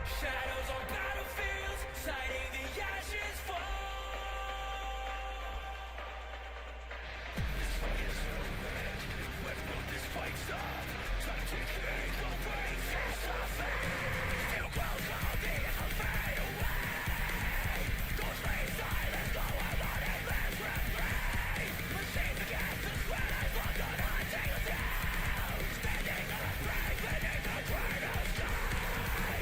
Shadows on battlefields, sighting the ashes fall. This fight is no end. When will this fight stop? Time to kick the faces of it. You will call me a fade away. Ghostly silence, no one on it, let's refrain. Machines against the sweat, I look on hunting us down. Standing unafraid beneath the cradle sky.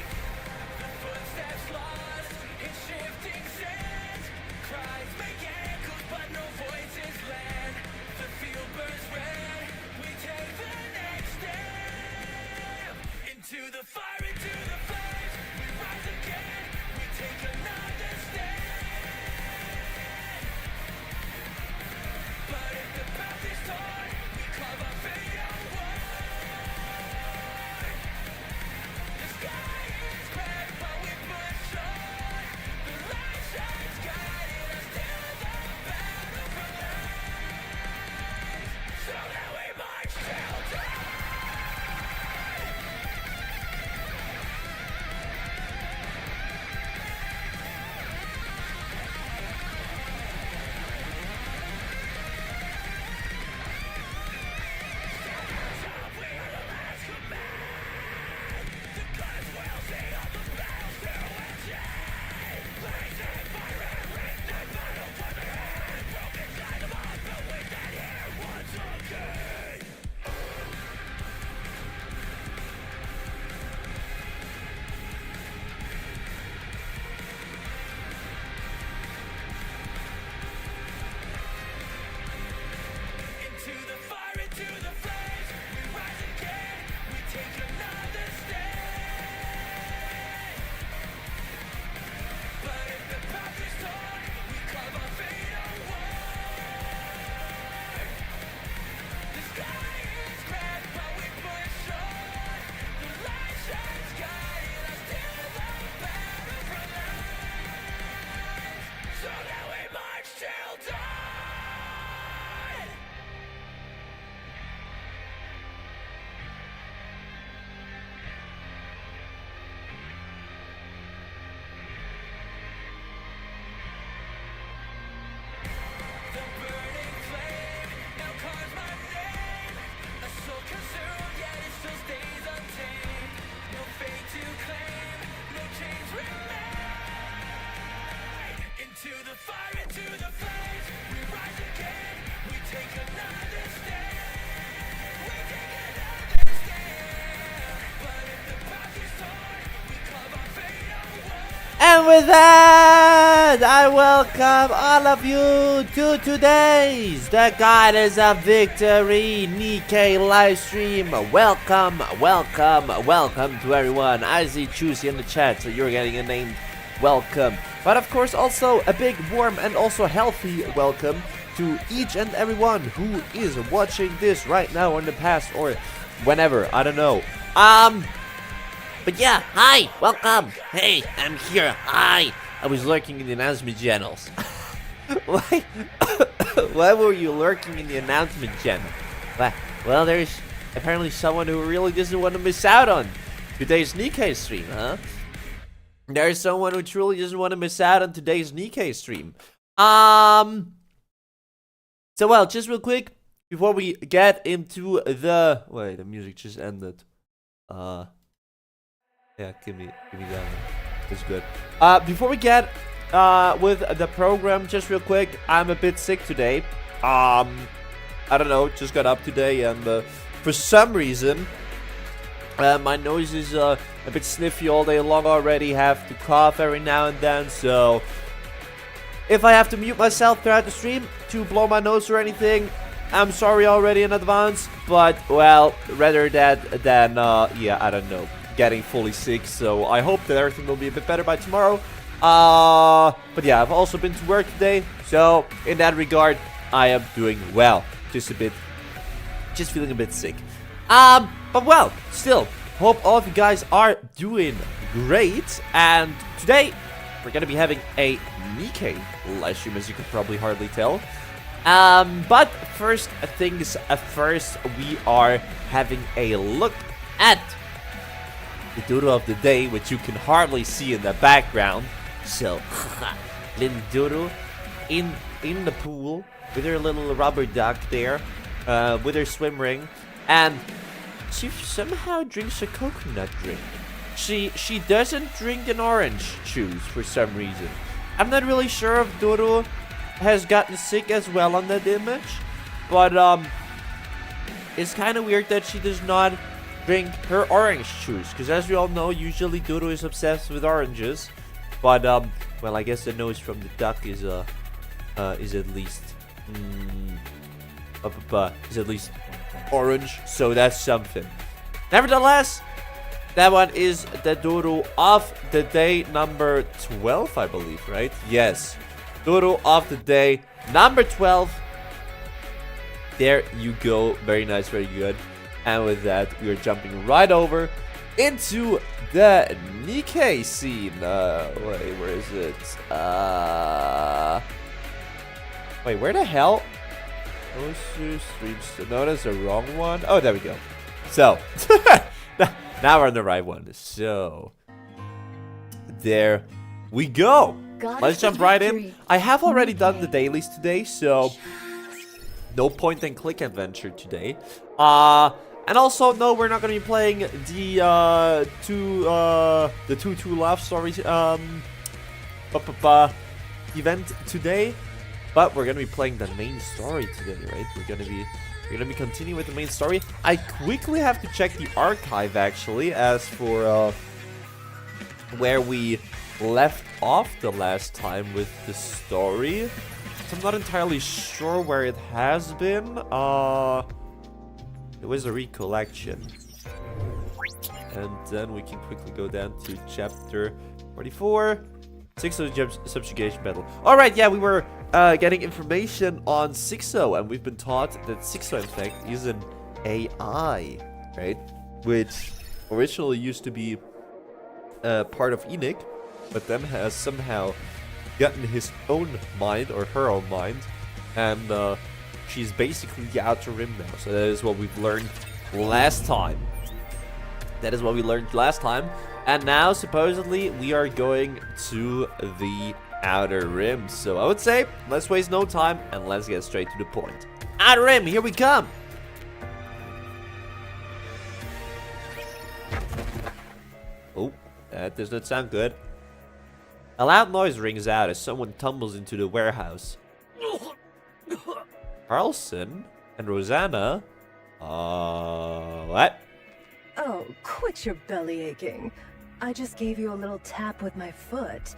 Footsteps lost in shifting sands. Cries make echoes, but no voices land. The field burns red. We take the next step into the fire, into the flames. We rise again. We take another stand. But if the path is torn, we carve our fate onward. The sky is red, but we push on. The light shines, guiding us till the battlefront lines. So now we march till dawn. We are the last command. The guns will see all the battles to achieve. Blazing fire and written battle for the hand. Broken skies of all believe that here once again. Into the fire, into the flames, we rise again. We take another stand. But if the path is torn, we carve our fate onward. The sky is red, but we push on. The light shines, guiding us till the battlefront lines. So now we march till dawn. The burning flame now calls my name. A soul consumed, yet it still stays untamed. No fate to claim, no chains remain. Into the fire, into the flames, we rise again. We take another stand. We take another stand. But if the path is torn, we carve our fate onward. And with that, I welcome all of you to today's The Goddess of Victory Nikke livestream. Welcome, welcome, welcome to everyone. I see Choosy in the chat, so you're getting a named welcome. But of course, also a big, warm, and also healthy welcome to each and everyone who is watching this right now or in the past or whenever. I don't know. But yeah, hi, welcome. Hey, I'm here. Hi. I was lurking in the announcement channels. Why? Why were you lurking in the announcement channel? Well, there's apparently someone who really doesn't want to miss out on today's Nikke stream, huh? There's someone who truly doesn't want to miss out on today's Nikke stream. So well, just real quick before we get into the wait, the music just ended. Yeah, give me that. That's good. Before we get with the program, just real quick, I'm a bit sick today. I don't know, just got up today and for some reason my nose is a bit sniffy all day long already. Have to cough every now and then, so if I have to mute myself throughout the stream to blow my nose or anything, I'm sorry already in advance. But well, rather that than yeah, I don't know, getting fully sick. So I hope that everything will be a bit better by tomorrow. But yeah, I've also been to work today, so in that regard, I am doing well. Just feeling a bit sick. But well, still, hope all of you guys are doing great. And today, we're gonna be having a Nikke live stream, as you can probably hardly tell. But first things first, we are having a look at the doodle of the day, which you can hardly see in the background. So, little doodle in the pool with her little rubber duck there, with her swim ring, and she somehow drinks a coconut drink. She doesn't drink an orange juice for some reason. I'm not really sure if Doodle has gotten sick as well on that image, but it's kind of weird that she does not drink her orange juice, because as we all know, usually Doodle is obsessed with oranges. But well, I guess the nose from the duck is at least is at least orange, so that's something. Nevertheless, that one is the doodle of the day number 12, I believe, right? Yes, doodle of the day number 12. There you go. Very nice, very good. And with that, we are jumping right over into the Nikke scene. Wait, where is it? Wait, where the hell? No, that's the wrong one. Oh, there we go. So, now we're on the right one. So, there we go. Let's jump right in. I have already done the dailies today, so no point and click adventure today. And also, no, we're not going to be playing the two love stories event today, but we're going to be playing the main story today, right? We're going to be continuing with the main story. I quickly have to check the archive actually, as for where we left off the last time with the story. So I'm not entirely sure where it has been. It was a recollection. And then we can quickly go down to chapter 44. 6-0 subjugation battle. Alright, yeah, we were getting information on 6-0, and we've been taught that 6-0 in fact is an AI, right? Which originally used to be part of ENG, but then has somehow gotten his own mind, or her own mind, and she's basically the Outer Rim now. So that is what we've learned last time. And now, supposedly, we are going to the Outer Rim. So I would say, let's waste no time and let's get straight to the point. Outer Rim, here we come! Oh, that does not sound good. A loud noise rings out as someone tumbles into the warehouse. Carlson and Rosanna? What? Oh, quit your belly aching. I just gave you a little tap with my foot.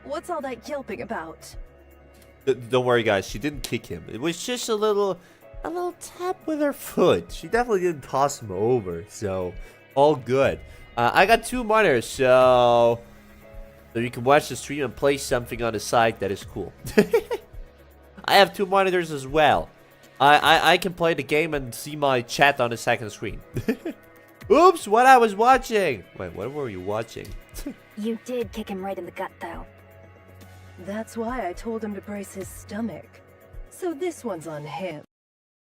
What's all that yelping about? Don't worry, guys. She didn't kick him. It was just a little tap with her foot. She definitely didn't toss him over. So, all good. I got 2 monitors, so you can watch the stream and play something on the side that is cool. I have 2 monitors as well. I can play the game and see my chat on the second screen. Oops, what I was watching. Wait, what were you watching? You did kick him right in the gut, though. That's why I told him to brace his stomach. So this one's on him.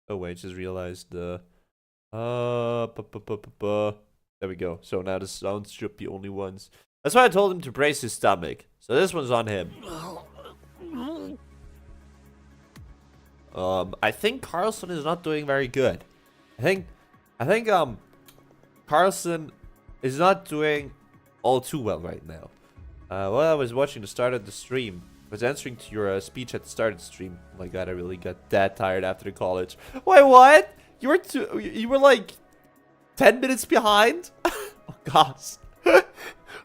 Oh wait, just realized the there we go. So now the sounds should be only ones. That's why I told him to brace his stomach. So this one's on him. I think Carlson is not doing very good. I think Carlson is not doing all too well right now. While I was watching the start of the stream, I was answering to your speech at the start of the stream. Oh my god, I really got that tired after the college. Wait, what? You were like 10 minutes behind? Oh gosh.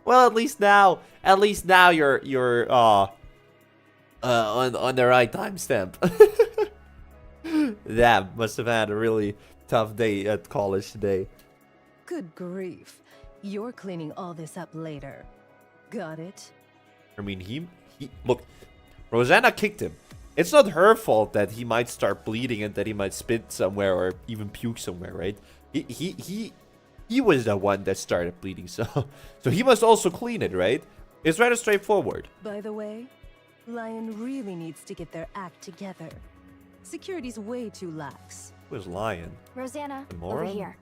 Well, at least now you're on the right timestamp. Damn, must have had a really tough day at college today. Good grief. You're cleaning all this up later. Got it? I mean, he look, Rosanna kicked him. It's not her fault that he might start bleeding and that he might spit somewhere or even puke somewhere, right? He was the one that started bleeding, so he must also clean it, right? It's rather straightforward. By the way, Lion really needs to get their act together. Security's way too lax. Who was Lion? Rosanna, Moron? over here.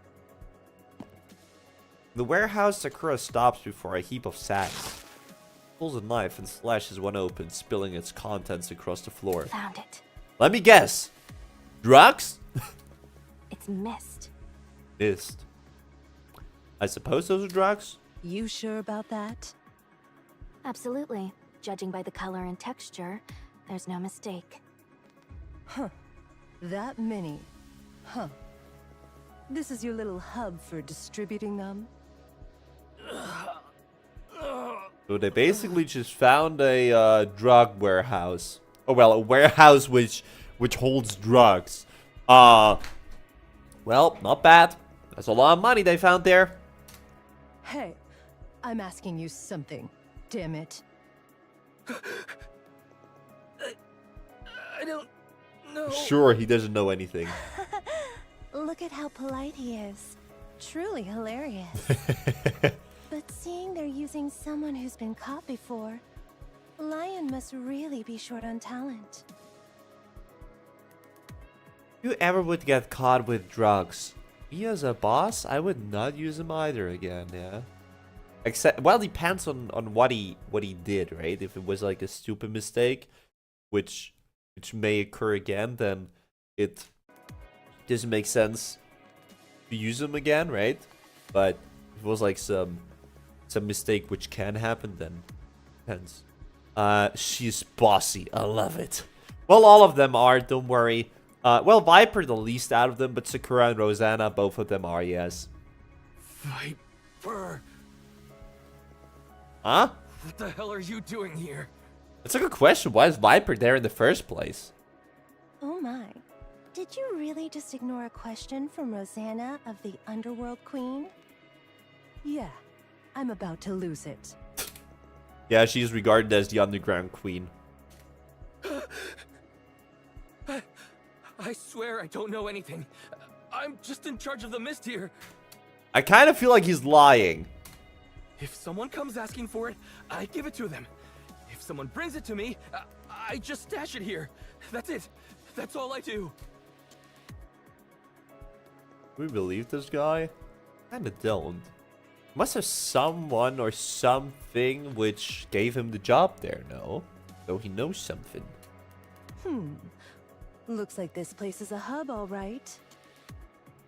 The warehouse, Sakura stops before a heap of sacks. Pulls a knife and slashes one open, spilling its contents across the floor. Found it. Let me guess. Drugs? It's mist. Mist. I suppose those are drugs? You sure about that? Absolutely. Judging by the color and texture, there's no mistake. Huh. That many. Huh. This is your little hub for distributing them? So they basically just found a drug warehouse. Oh well, a warehouse which holds drugs. Well, not bad. That's a lot of money they found there. Hey, I'm asking you something. Damn it. I don't know. Sure, he doesn't know anything. Look at how polite he is. Truly hilarious. But seeing they're using someone who's been caught before, Lion must really be short on talent. If you ever would get caught with drugs, me as a boss, I would not use him either again, yeah. Except, well, depends on what he did, right? If it was like a stupid mistake, which may occur again, then it doesn't make sense to use him again, right? But if it was like some mistake which can happen, then depends. She's bossy. I love it. Well, all of them are, don't worry. Well, Viper the least out of them, but Sakura and Rosanna, both of them are, yes. Viper. Huh? What the hell are you doing here? That's a good question. Why is Viper there in the first place? Oh my. Did you really just ignore a question from Rosanna of the Underworld Queen? Yeah, I'm about to lose it. Yeah, she's regarded as the Underground Queen. I swear I don't know anything. I'm just in charge of the mist here. I kind of feel like he's lying. If someone comes asking for it, I give it to them. If someone brings it to me, I just stash it here. That's it. That's all I do. Do we believe this guy? Kinda don't. Must have someone or something which gave him the job there, no? So he knows something. Looks like this place is a hub, all right.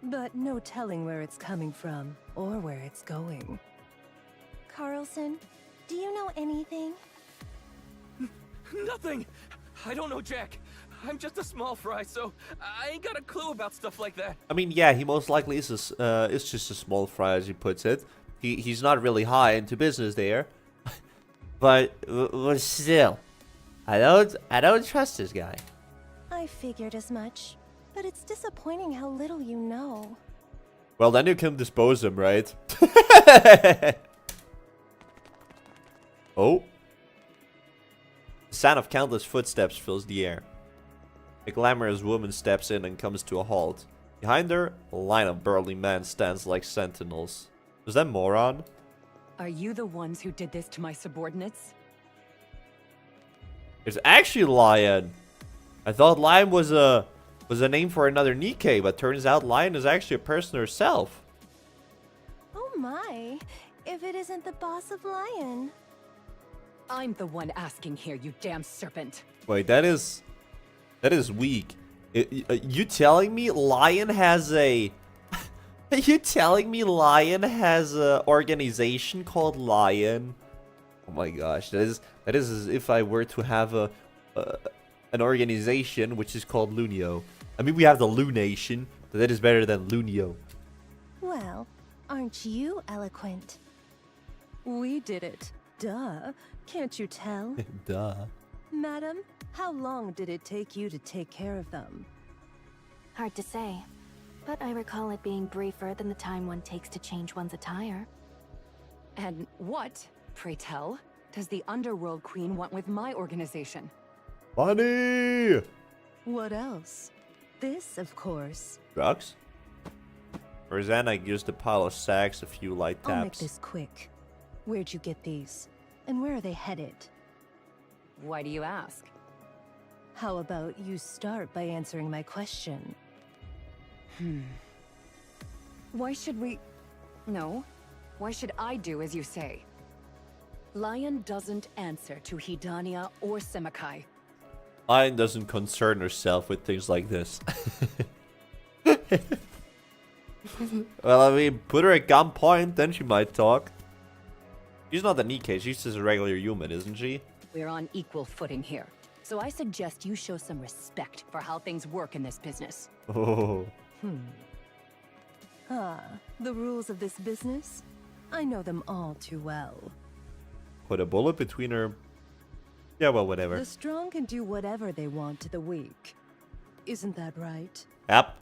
But no telling where it's coming from or where it's going. Carlson, do you know anything? Nothing. I don't know Jack. I'm just a small fry, so I ain't got a clue about stuff like that. I mean, yeah, he most likely is just a small fry, as he puts it. He's not really high into business there. but still, I don't trust this guy. I figured as much. But it's disappointing how little you know. Well, then you can dispose him, right? Oh. The sound of countless footsteps fills the air. A glamorous woman steps in and comes to a halt. Behind her, a line of burly men stands like sentinels. Is that Moron? Are you the ones who did this to my subordinates? It's actually Lion. I thought Lion was a name for another Nikke, but turns out Lion is actually a person herself. Oh my. If it isn't the boss of Lion. I'm the one asking here, you damn serpent. Wait, that is weak. You telling me Lion has a... you telling me Lion has a organization called Lion? Oh my gosh, that is as if I were to have an organization which is called Lunio. I mean, we have the Lunation, but that is better than Lunio. Well, aren't you eloquent? We did it. Duh. Can't you tell? Duh. Madam, how long did it take you to take care of them? Hard to say, but I recall it being briefer than the time one takes to change one's attire. And what, pray tell, does the Underworld Queen want with my organization? Money! What else? This, of course. Drugs? Rosanna gives the pile of sacks a few light I'll make taps. this quick. Where'd you get these? And where are they headed? Why do you ask? How about you start by answering my question? Why should we... No. Why should I do as you say? Lion doesn't answer to Hidania or Semakai. Lion doesn't concern herself with things like this. Well, I mean, put her at gunpoint, then she might talk. She's not a Nikke, she's just a regular human, isn't she? We're on equal footing here. So I suggest you show some respect for how things work in this business. Oh. The rules of this business? I know them all too well. Put a bullet between her. Yeah, well, whatever. The strong can do whatever they want to the weak. Isn't that right? Yep.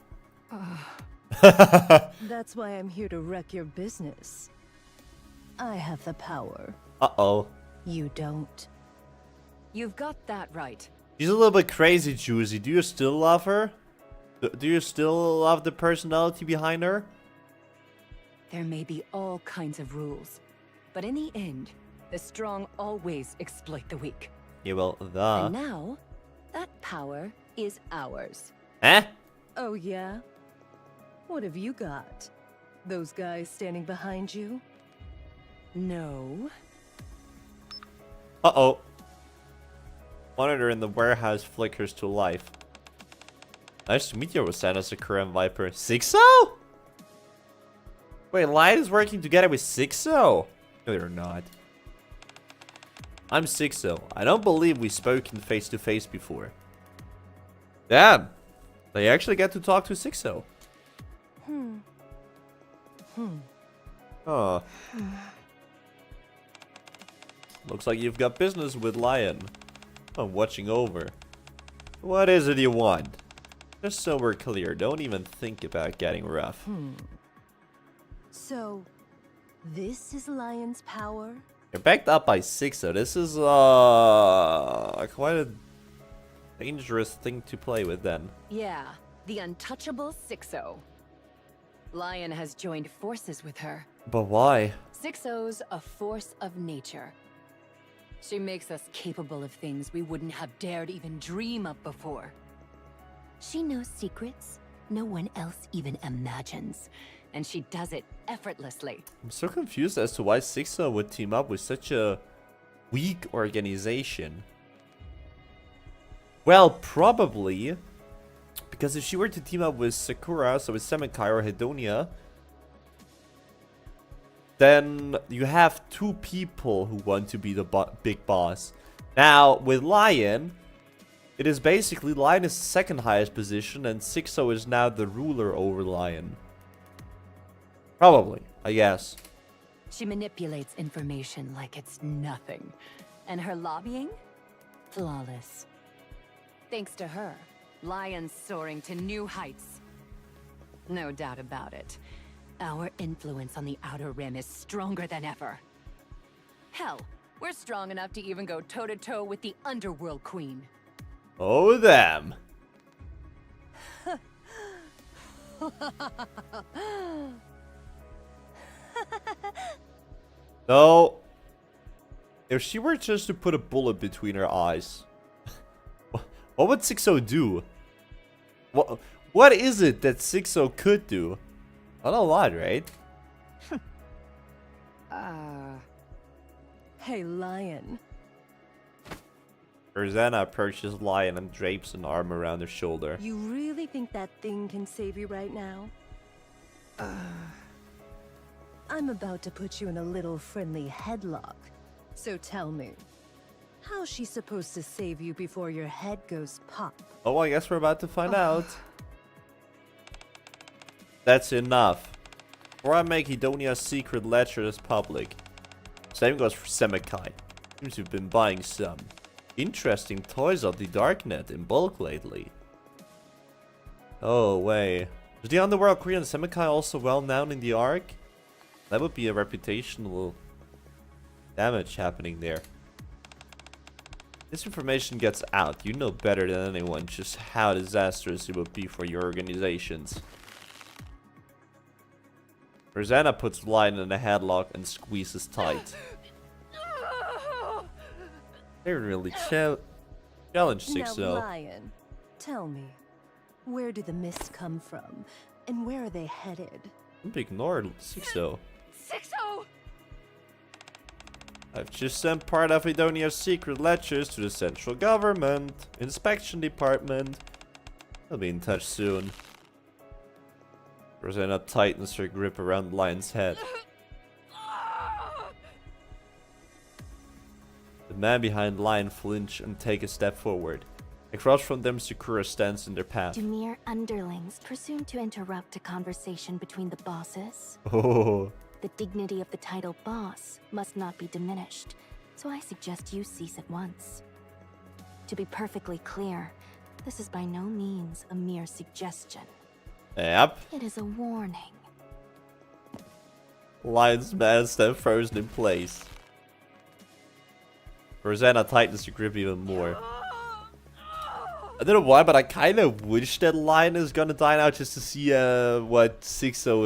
That's why I'm here to wreck your business. I have the power. Uh-oh. You don't. You've got that right. She's a little bit crazy, Juicy. Do you still love her? Do you still love the personality behind her? There may be all kinds of rules, but in the end, the strong always exploit the weak. Yeah, well, And now, that power is ours. Eh? Oh yeah? What have you got? Those guys standing behind you? No. Uh-oh. Monitor in the warehouse flickers to life. Nice to meet you, Rosanna, Sakura, and Viper. Sixo? Wait, Lion is working together with Sixo? No, they're not. I'm Sixo. I don't believe we've spoken face to face before. Damn. They actually get to talk to Sixo. Oh. Looks like you've got business with Lion. I'm watching over. What is it you want? Just so we're clear, don't even think about getting rough. So, this is Lion's power? You're backed up by Sixo. This is quite a dangerous thing to play with then. Yeah, the untouchable Sixo. Lion has joined forces with her. But why? Sixo's a force of nature. She makes us capable of things we wouldn't have dared even dream of before. She knows secrets no one else even imagines, and she does it effortlessly. I'm so confused as to why Sixo would team up with such a weak organization. Well, probably because if she were to team up with Sakura, so with Semakai or Hedonia, then you have two people who want to be the big boss. Now, with Lion, it is basically Lion is the second highest position and Sixo is now the ruler over Lion. Probably, I guess. She manipulates information like it's nothing. And her lobbying? Flawless. Thanks to her, Lion's soaring to new heights. No doubt about it. Our influence on the Outer Rim is stronger than ever. Hell, we're strong enough to even go toe-to-toe with the Underworld Queen. Oh, them. No. If she were just to put a bullet between her eyes, what would Sixo do? What is it that Sixo could do? Not a lot, right? Hey, Lion. Rosanna approaches Lion and drapes an arm around her shoulder. You really think that thing can save you right now? I'm about to put you in a little friendly headlock. So tell me, how's she supposed to save you before your head goes pop? Oh, I guess we're about to find out. That's enough. Before I make Hedonia's secret ledger as public. Same goes for Semakai. Seems you've been buying some interesting toys of the Darknet in bulk lately. Oh, wait. Is the Underworld Queen and Semakai also well known in the Ark? That would be a reputational damage happening there. This information gets out. You know better than anyone just how disastrous it would be for your organizations. Rosanna puts Lion in a headlock and squeezes tight. They really challenge Sixo. Now, Lion, tell me, where did the mist come from, and where are they headed? Don't ignore Sixo. Sixo! I've just sent part of Edonia's secret ledgers to the central government. Inspection department. I'll be in touch soon. Rosanna tightens her grip around Lion's head. The man behind Lion flinch and take a step forward. Across from them, Sakura stands in their path. Do mere underlings presume to interrupt a conversation between the bosses? Oh. The dignity of the title boss must not be diminished, so I suggest you cease at once. To be perfectly clear, this is by no means a mere suggestion. Yep. It is a warning. Lion's man stands frozen in place. Rosanna tightens the grip even more. I don't know why, but I kind of wish that Lion is gonna die now just to see what Sixo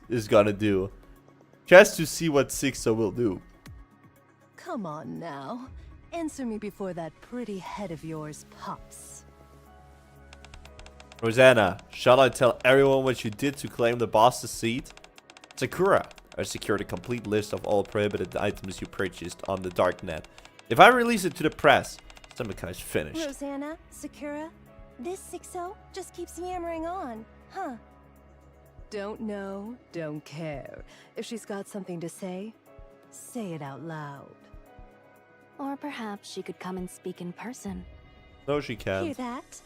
is gonna do. Just to see what Sixo will do. Come on now. Answer me before that pretty head of yours pops. Rosanna, shall I tell everyone what you did to claim the boss's seat? Sakura, I secured a complete list of all prohibited items you purchased on the darknet. If I release it to the press, Samekai's finished. Rosanna, Sakura, this Sixo just keeps yammering on, huh? Don't know, don't care. If she's got something to say it out loud. Or perhaps she could come and speak in person. No, she Hear can't. that?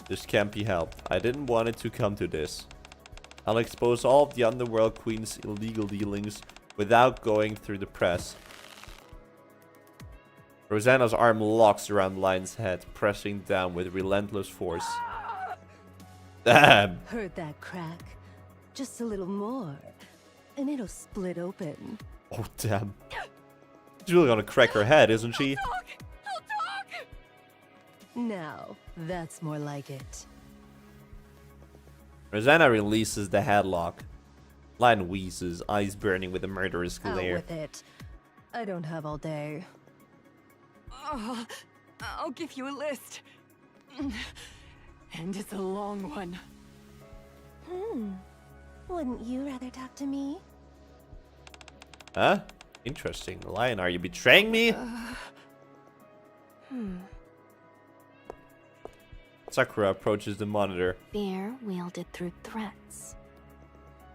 This can't be helped. I didn't want it to come to this. I'll expose all of the Underworld Queen's illegal dealings without going through the press. Rosanna's arm locks around Lion's head, pressing down with relentless force. Damn! Heard that crack? Just a little more, and it'll split open. Oh, damn. She's really gonna crack her head, isn't she? Now, that's more like it. Rosanna releases the headlock. Lion wheezes, eyes burning with a murderous Out glare. with it. I don't have all day. Oh, I'll give you a list. And it's a long one. Wouldn't you rather talk to me? Huh? Interesting. Lion, are you betraying me? Sakura approaches the monitor. Fear wielded through threats.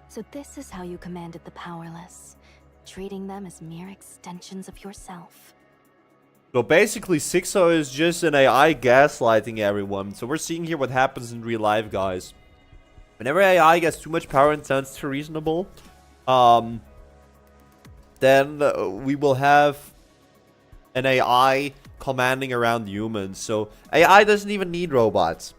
So this is how you commanded the powerless, treating them as mere extensions of yourself. So basically, Sixo is just an AI gaslighting everyone. So we're seeing here what happens in real life, guys. Whenever AI gets too much power and sounds too reasonable, then we will have an AI commanding around humans. So AI doesn't even need robots.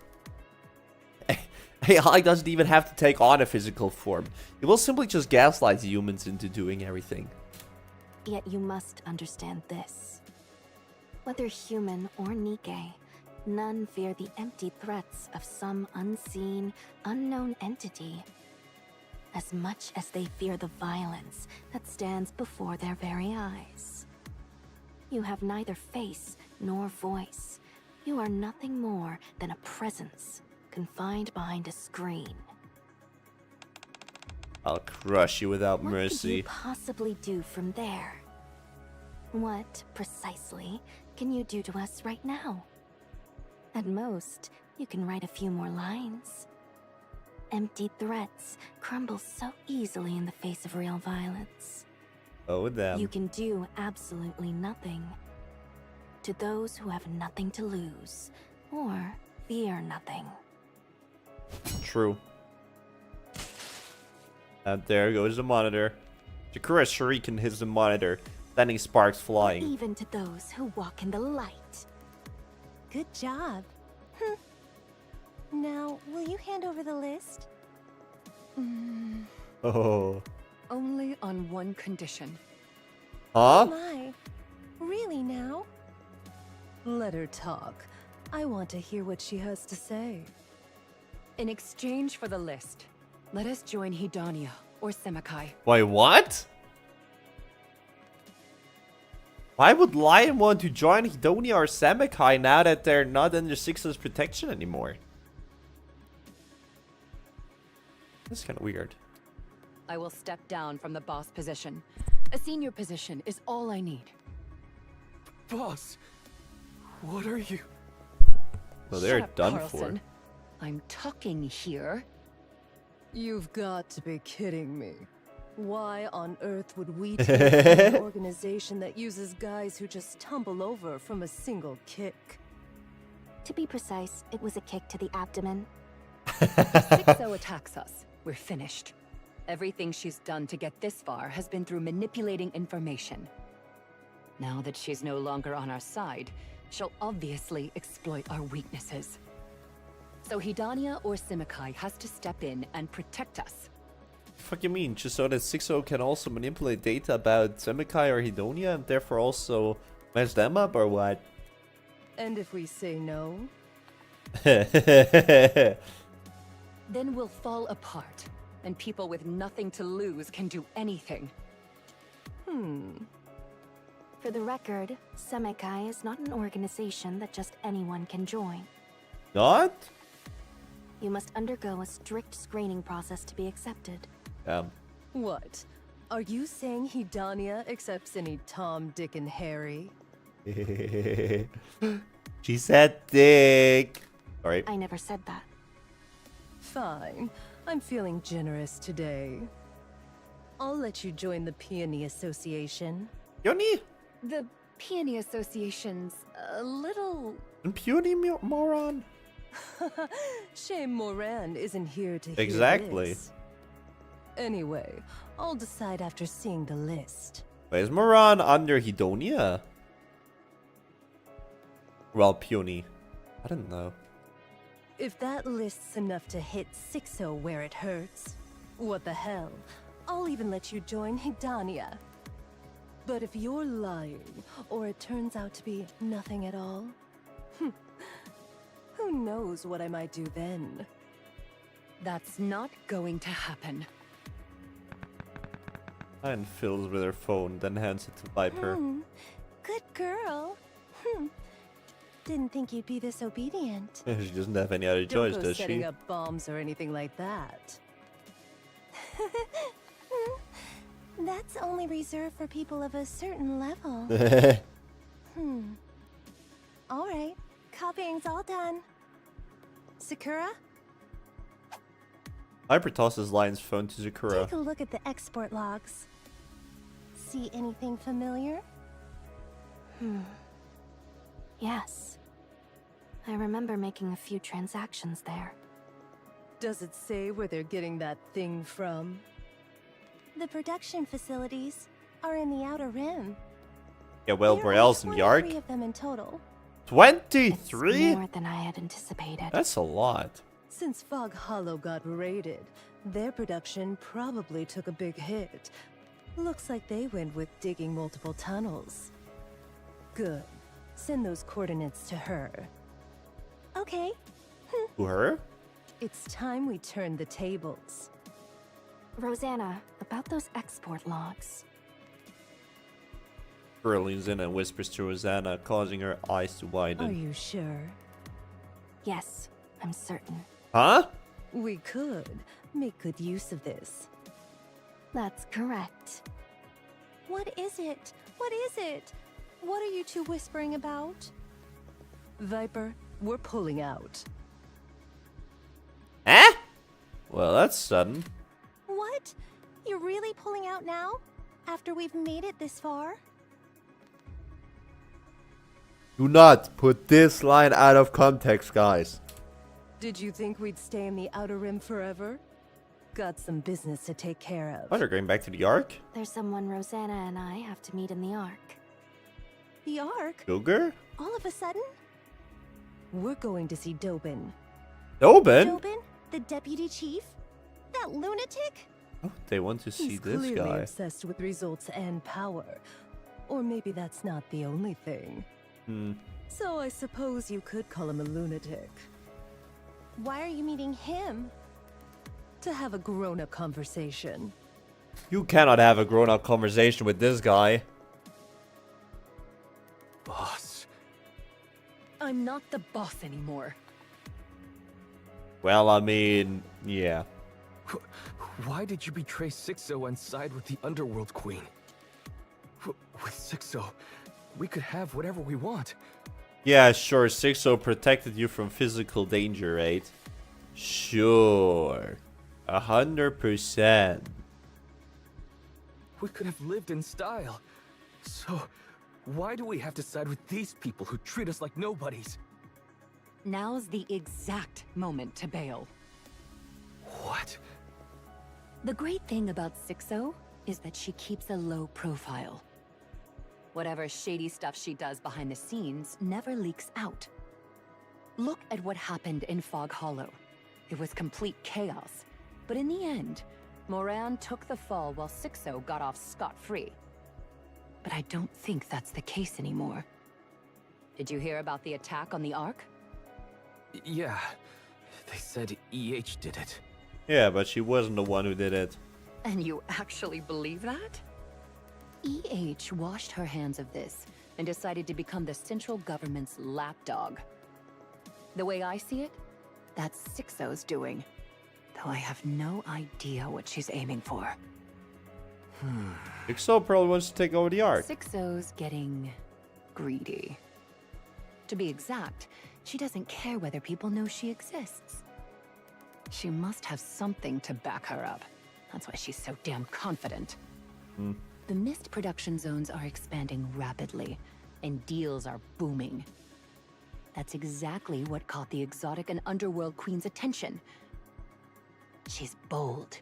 AI doesn't even have to take on a physical form. It will simply just gaslight humans into doing everything. Yet you must understand this. Whether human or Nikke, none fear the empty threats of some unseen, unknown entity as much as they fear the violence that stands before their very eyes. You have neither face nor voice. You are nothing more than a presence confined behind a screen. I'll crush you without What could mercy. you possibly do from there? What, precisely, can you do to us right now? At most, you can write a few more lines. Empty threats crumble so easily in the face of real violence. Oh, damn. You can do absolutely nothing. To those who have nothing to lose, or fear nothing. True. And there goes the monitor. Sakura's shuriken hits the monitor, sending sparks flying. Even to those who walk in the light. Good job. Now, will you hand over the list? Oh. Only on one condition. Huh? My, really now? Let her talk. I want to hear what she has to say. In exchange for the list, let us join Hedonia or Semekai. Wait, what? Why would Lion want to join Hedonia or Samekai now that they're not under Six's protection anymore? That's kind of weird. I will step down from the boss position. A senior position is all I need. Boss, what are you? Well, they're Shut up, done Carlson. I'm talking here. You've got to be kidding me. Why on earth would we take an organization that uses guys who just tumble over from a single kick? To be precise, it was a kick to the abdomen. If 6-0 attacks us, we're finished. Everything she's done to get this far has been through manipulating information. Now that she's no longer on our side, she'll obviously exploit our weaknesses. So Hidania or Simikai has to step in and protect us. Fuck you mean? Just so that 6-0 can also manipulate data about Semikai or Hidonia and therefore also mess them up or what? And if we say no? Then we'll fall apart, and people with nothing to lose can do anything. For the record, Semekai is not an organization that just anyone can join. Not? You must undergo a strict screening process to be accepted. What? Are you saying Hidania accepts any Tom, Dick, and Harry? She said dick. Sorry. I never said that. Fine. I'm feeling generous today. I'll let you join the Peony Association. Yoni? The Peony Association's a little... Puny moron? Shame Moran isn't here to hear Exactly. this. Anyway, I'll decide after seeing the list. Wait, is Moran under Hidonia? Well, puny. I don't know. If that list's enough to hit 6-0 where it hurts, what the hell? I'll even let you join Hidania. But if you're lying, or it turns out to be nothing at all, who knows what I might do then? That's not going to happen. And fills with her phone, then hands it to Viper. Good girl. Didn't think you'd be this obedient. She doesn't have any other choice, Don't go does setting she? up bombs or anything like that. That's only reserved for people of a certain level. All right, copying's all done. Sakura, Viper tosses Lion's phone to Sakura. take a look at the export logs. See anything familiar? Yes. I remember making a few transactions there. Does it say where they're getting that thing from? The production facilities are in the Outer Rim. Yeah, well, There where are else in 23 Yark? of them in total. 23? It's more than I had anticipated. That's a lot. Since Fog Hollow got raided, their production probably took a big hit. Looks like they went with digging multiple tunnels. Good. Send those coordinates to her. Okay, To her? It's time we turn the tables. Rosanna, about those export logs. Girl leans in and whispers to Rosanna, causing her eyes to Are widen. you sure? Yes, I'm certain. Huh? We could make good use of this. That's correct. what is it? What is it? What are you two whispering about? Viper, we're pulling out. Eh? Well, that's sudden. What? You're really pulling out now? After we've made it this far? Do not put this line out of context, guys. Did you think we'd stay in the Outer Rim forever? Got some business to take care of. Oh, they're going back to the Ark? There's someone Rosanna and I have to meet in the Ark. The Ark? Sugar? All of a sudden? We're going to see Dobin. Dobin? Dobin? The deputy chief? That lunatic? Oh, they want to see He's this clearly guy. obsessed with results and power. Or maybe that's not the only thing. So I suppose you could call him a lunatic. Why are you meeting him? To have a grown-up conversation. You cannot have a grown-up conversation with this guy. Boss. I'm not the boss anymore. Well, I mean, yeah. Why did you betray 6-0 and side with the Underworld Queen? With Sixo, we could have whatever we want. Yeah, sure, Sixo protected you from physical danger, right? Sure. 100%. We could have lived in style. So, why do we have to side with these people who treat us like nobodies? Now's the exact moment to bail. What? The great thing about Sixo is that she keeps a low profile. Whatever shady stuff she does behind the scenes never leaks out. Look at what happened in Fog Hollow. It was complete chaos. But in the end, Moran took the fall while Sixo got off scot-free. But I don't think that's the case anymore. Did you hear about the attack on the Ark? Yeah, they said EH did it. Yeah, but she wasn't the one who did it. And you actually believe that? EH washed her hands of this and decided to become the central government's lapdog. The way I see it, that's Sixo's doing. Though I have no idea what she's aiming for. Sixo probably wants to take over the Ark. Sixo's getting greedy. To be exact, she doesn't care whether people know she exists. She must have something to back her up. That's why she's so damn confident. The mist production zones are expanding rapidly, and deals are booming. That's exactly what caught the exotic and underworld queen's attention. She's bold,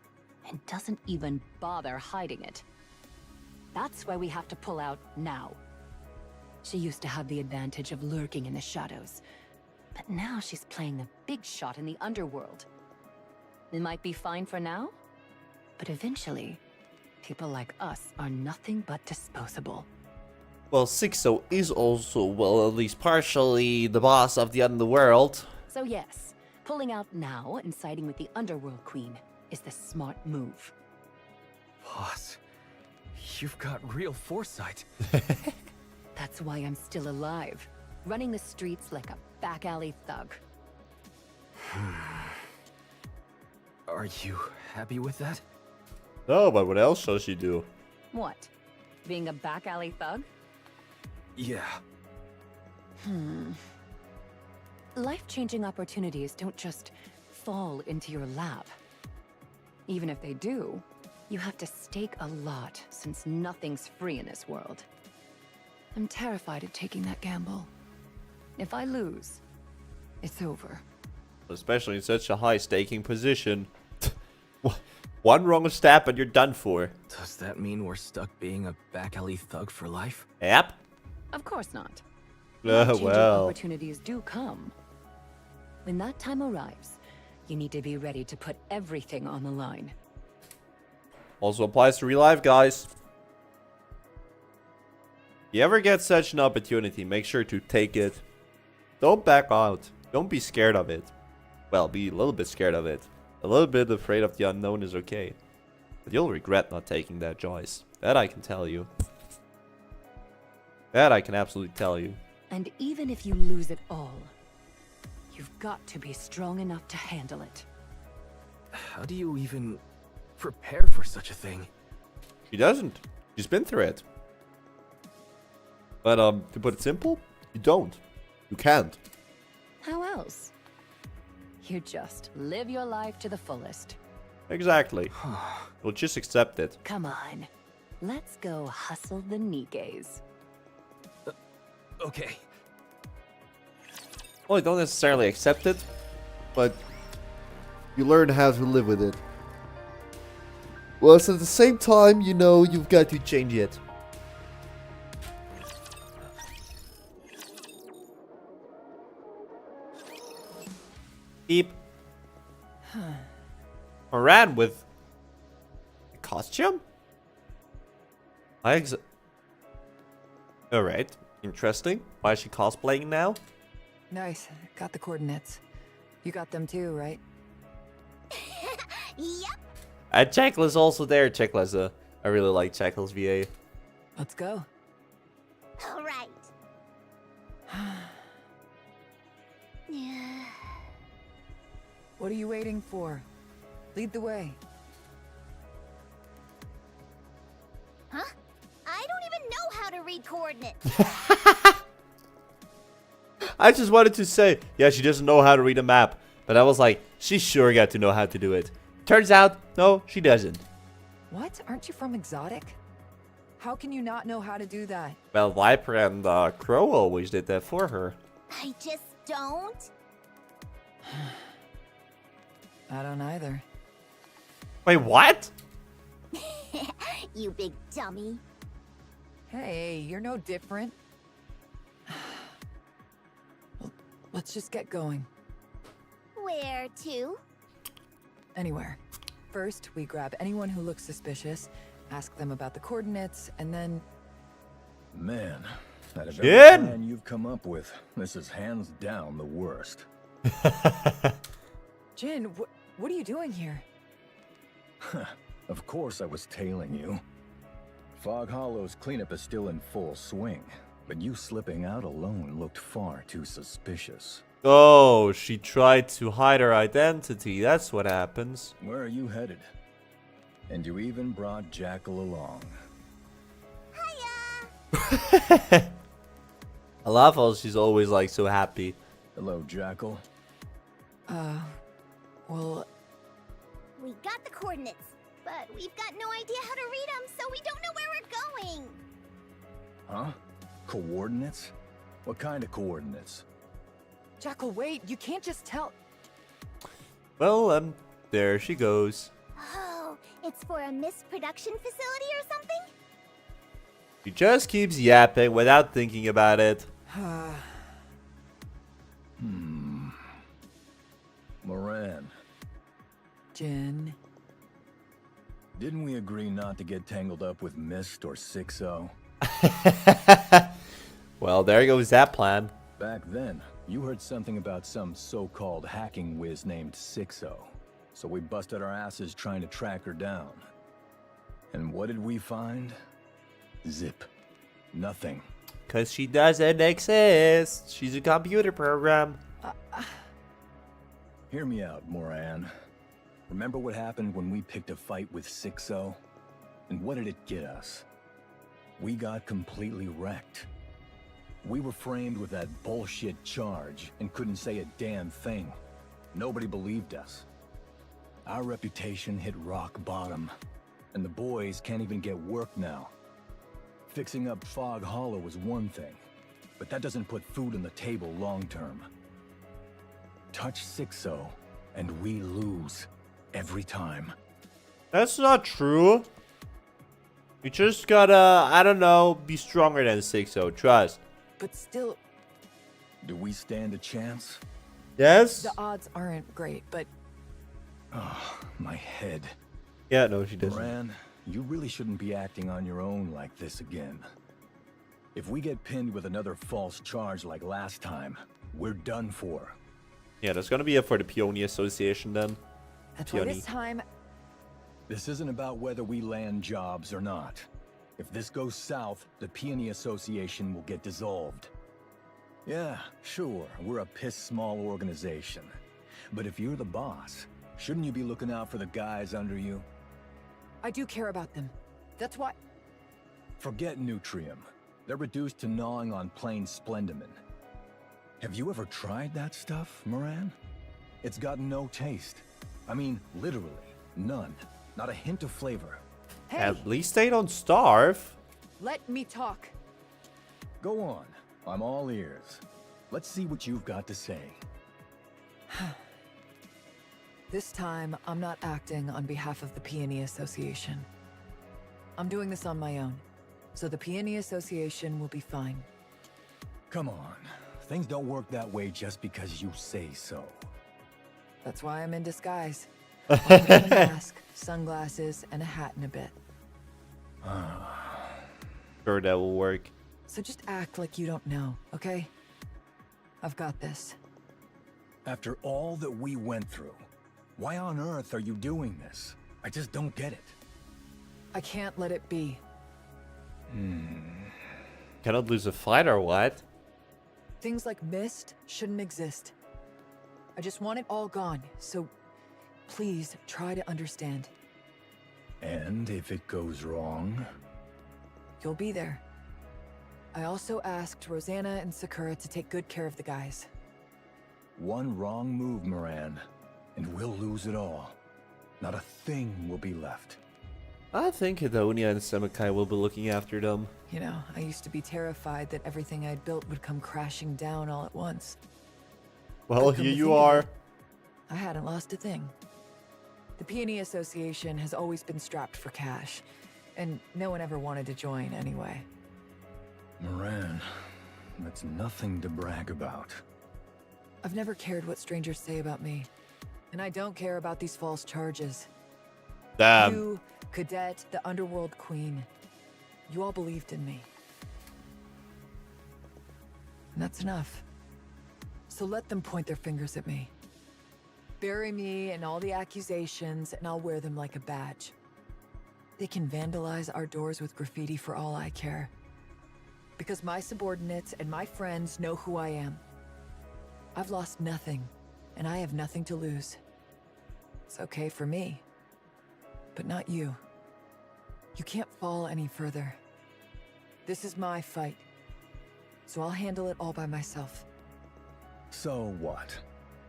and doesn't even bother hiding it. That's why we have to pull out now. She used to have the advantage of lurking in the shadows, but now she's playing the big shot in the underworld. It might be fine for now, but eventually, people like us are nothing but disposable. Well, Sixo is also, well, at least partially the boss of the underworld. So yes, pulling out now and siding with the underworld queen is the smart move. Boss, you've got real foresight. That's why I'm still alive, running the streets like a back alley thug. Are you happy with that? No, but what else shall she do? What? Being a back alley thug? Yeah. Life-changing opportunities don't just fall into your lap. Even if they do, you have to stake a lot since nothing's free in this world. I'm terrified of taking that gamble. If I lose, it's over. Especially in such a high-staking position. One wrong step and you're done for. Does that mean we're stuck being a back alley thug for life? Yep. Of course not. Life-changing Well. opportunities do come. When that time arrives, you need to be ready to put everything on the line. Also applies to real life, guys. If you ever get such an opportunity, make sure to take it. Don't back out. Don't be scared of it. Well, be a little bit scared of it. A little bit afraid of the unknown is okay. But you'll regret not taking that choice. That I can tell you. That I can absolutely tell you. And even if you lose it all, you've got to be strong enough to handle it. How do you even prepare for such a thing? She doesn't. She's been through it. But to put it simple, you don't. You can't. How else? You just live your life to the fullest. Exactly. We'll just accept it. Come on, let's go hustle the Nikkes. Okay. Well, you don't necessarily accept it, but you learn how to live with it. Well, so at the same time, you know you've got to change it. Beep. Moran with a costume? Alright, interesting. Why is she cosplaying now? Nice. Got the coordinates. You got them too, right? Yep. And Checkla's also there. Checkla's I really like Checkla's VA. Let's go. All right. Yeah. What are you waiting for? Lead the way. Huh? I don't even know read coordinates. I just wanted to say, yeah, she doesn't know how to read a map. But I was like, she sure got to know how to do it. Turns out, no, she doesn't. What? Aren't you from Exotic? How can you not know how to do that? Well, Viper and Crow always did that for her. I just don't. I don't either. Wait, what? You big dummy. Hey, you're no different. Well, let's just get going. Where to? Anywhere. First, we grab anyone who looks suspicious, ask them about the coordinates, and then... Man, out of every Jin! plan you've come up with, this is hands down the worst. Jin, what are you doing here? Of course I was tailing you. Fog Hollow's cleanup is still in full swing, but you slipping out alone looked far too suspicious. Oh, she tried to hide her identity. That's what happens. Where are you headed? And you even brought Jackal along. Hiya! I love how she's always like so happy. Hello, Jackal. Well, We got the coordinates, but we've got no idea how to read them, so we don't know where we're going. Huh? Coordinates? What kind of coordinates? Jackal, wait, you can't just tell... Well, there she goes. Oh, it's for a missed production facility or something? She just keeps yapping without thinking about it. Moran, Jin... didn't we agree not to get tangled up with Mist or 6-0? Well, there goes that plan. Back then, you heard something about some so-called hacking whiz named 6-0. So we busted our asses trying to track her down. And what did we find? Zip. Nothing. Because she doesn't exist. She's a computer program. Hear me out, Moran. Remember what happened when we picked a fight with 6-0? And what did it get us? We got completely wrecked. We were framed with that bullshit charge and couldn't say a damn thing. Nobody believed us. Our reputation hit rock bottom, and the boys can't even get work now. Fixing up Fog Hollow is one thing, but that doesn't put food on the table long term. Touch 6-0, and we lose. Every time. That's not true. You just gotta, I don't know, be stronger than 6-0. Trust. But still, Do we stand a chance? Yes? the odds aren't great, but... Oh, my head. Yeah, no, she doesn't. Moran, you really shouldn't be acting on your own like this again. If we get pinned with another false charge like last time, we're done for. Yeah, that's gonna be it for the Peony Association then. That's why Peony. this time... This isn't about whether we land jobs or not. If this goes south, the Peony Association will get dissolved. Yeah, sure, we're a piss-small organization. But if you're the boss, shouldn't you be looking out for the guys under you? I do care about them. That's why... Forget Nutrium. They're reduced to gnawing on plain Splendimin. Have you ever tried that stuff, Moran? It's got no taste. I mean, literally, none. Not a hint of flavor. Hey, At least they don't starve. let me talk. Go on. I'm all ears. Let's see what you've got to say. This time, I'm not acting on behalf of the Peony Association. I'm doing this on my own, so the Peony Association will be fine. Come on. Things don't work that way just because you say so. That's why I'm in disguise. I'll put on a mask, sunglasses, and a hat in a bit. Sure, that will work. So just act like you don't know, okay? I've got this. After all that we went through, why on earth are you doing this? I just don't get it. I can't let it be. Cannot lose a fight or what? Things like Mist shouldn't exist. I just want it all gone, so please try to understand. And if it goes wrong? You'll be there. I also asked Rosanna and Sakura to take good care of the guys. One wrong move, Moran, and we'll lose it all. Not a thing will be left. I think Hedonia and Semakai will be looking after them. You know, I used to be terrified that everything I'd built would come crashing down all at once. Well, But come here to you think of are. it, I hadn't lost a thing. The Peony Association has always been strapped for cash, and no one ever wanted to join anyway. Moran, that's nothing to brag about. I've never cared what strangers say about me, and I don't care about these false charges. Damn. You, Cadet, the Underworld Queen, you all believed in me. And that's enough. So let them point their fingers at me. Bury me in all the accusations, and I'll wear them like a badge. They can vandalize our doors with graffiti for all I care. Because my subordinates and my friends know who I am. I've lost nothing, and I have nothing to lose. It's okay for me, but not you. You can't fall any further. This is my fight, so I'll handle it all by myself. So what?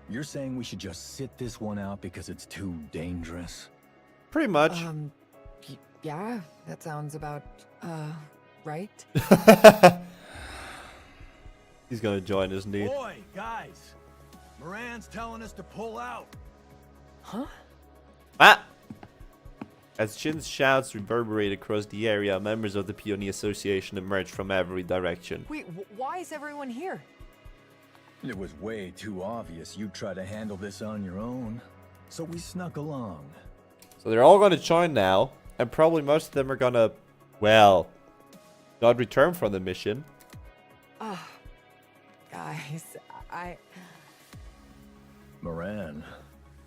You're saying we should just sit this one out because it's too dangerous? Pretty much. Yeah, that sounds about, right? He's gonna join, isn't he? Boy, guys! Moran's telling us to pull out. Huh? Ah! As Shin's shouts reverberate across the area, members of the Peony Association emerge from every direction. Wait, why is everyone here? It was way too obvious you'd try to handle this on your own, so we snuck along. So they're all gonna join now, and probably most of them are gonna, well, not return from the mission. Guys, Moran,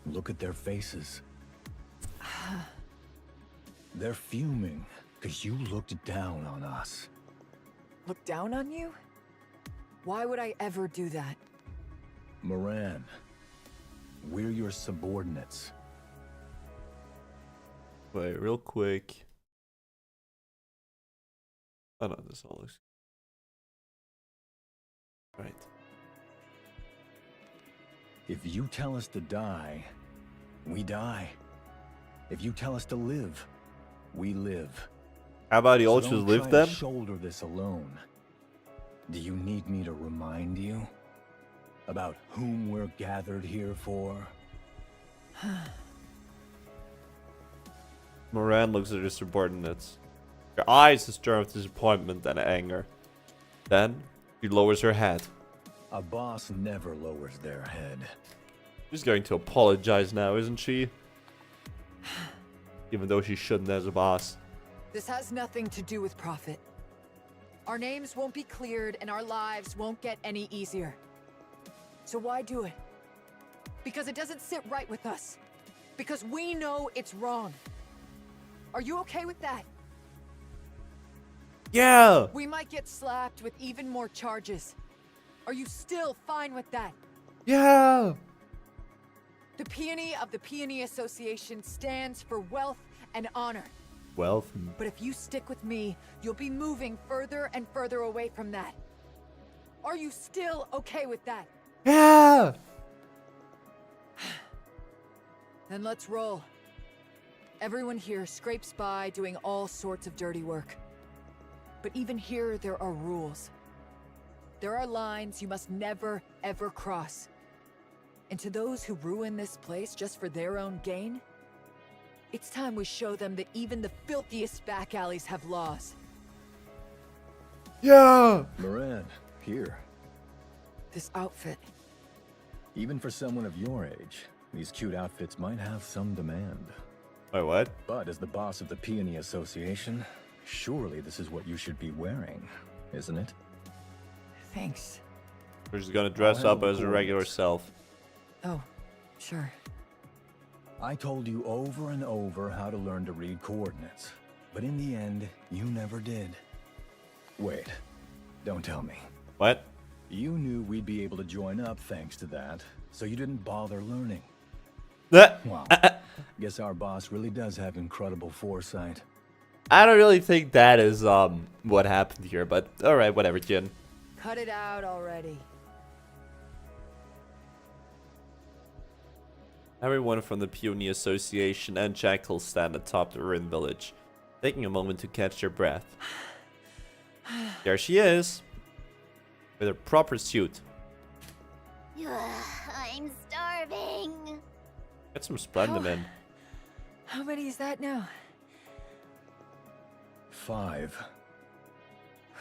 look at their faces. They're fuming because you looked down on us. Look down on you? Why would I ever do that? Moran, we're your subordinates. Wait, real quick. Oh no, this all looks... Right. If you tell us to die, we die. If you tell us to live, we live. How about you all So just don't live try then? to shoulder this alone. Do you need me to remind you about whom we're gathered here for? Moran looks at her subordinates. Her eyes are stirred with disappointment and anger. Then, she lowers her head. A boss never lowers their head. She's going to apologize now, isn't she? Even though she shouldn't as a boss. This has nothing to do with profit. Our names won't be cleared and our lives won't get any easier. So why do it? Because it doesn't sit right with us. Because we know it's wrong. Are you okay with that? Yeah! We might get slapped with even more charges. Are you still fine with that? Yeah! The Peony of the Peony Association stands for wealth and honor. Wealth. But if you stick with me, you'll be moving further and further away from that. Are you still okay with that? Yeah! Then let's roll. Everyone here scrapes by doing all sorts of dirty work. But even here, there are rules. There are lines you must never, ever cross. And to those who ruin this place just for their own gain, it's time we show them that even the filthiest back alleys have laws. Yeah! Moran, here. This outfit. Even for someone of your age, these cute outfits might have some demand. Wait, what? But as the boss of the Peony Association, surely this is what you should be wearing, isn't it? Thanks. We're just gonna dress I'll up as her handle regular coordinates. self. Oh, sure. I told you over and over how to learn to read coordinates, but in the end, you never did. Wait, don't tell me. What? You knew we'd be able to join up thanks to that, so you didn't bother learning. Ah! Wow. Guess our boss really does have incredible foresight. I don't really think that is what happened here, but alright, whatever, Jin. Cut it out already. Everyone from the Peony Association and Jackal stand atop the ruined village, taking a moment to catch their breath. There she is, with her proper suit. I'm starving. Get some Splendum in. How many is that now? 5.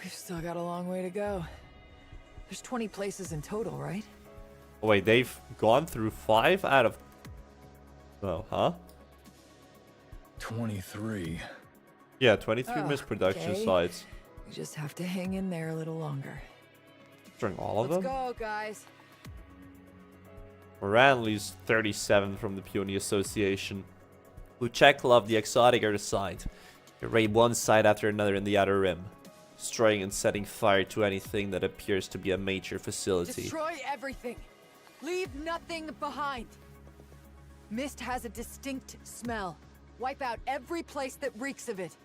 We've still got a long way to go. There's 20 places in total, right? Oh, wait, they've gone through 5 out of... Oh, huh? 23. Yeah, 23 Oh, misproduction okay. sites. We just have to hang in there a little longer. During all of Let's them? go, guys. Moran leaves 37 from the Peony Association, who check love the exotic other side. They raid one side after another in the Outer Rim, destroying and setting fire to anything that appears to be a major facility. Destroy everything. Leave nothing behind. Mist has a distinct smell. Wipe out every place that reeks of it.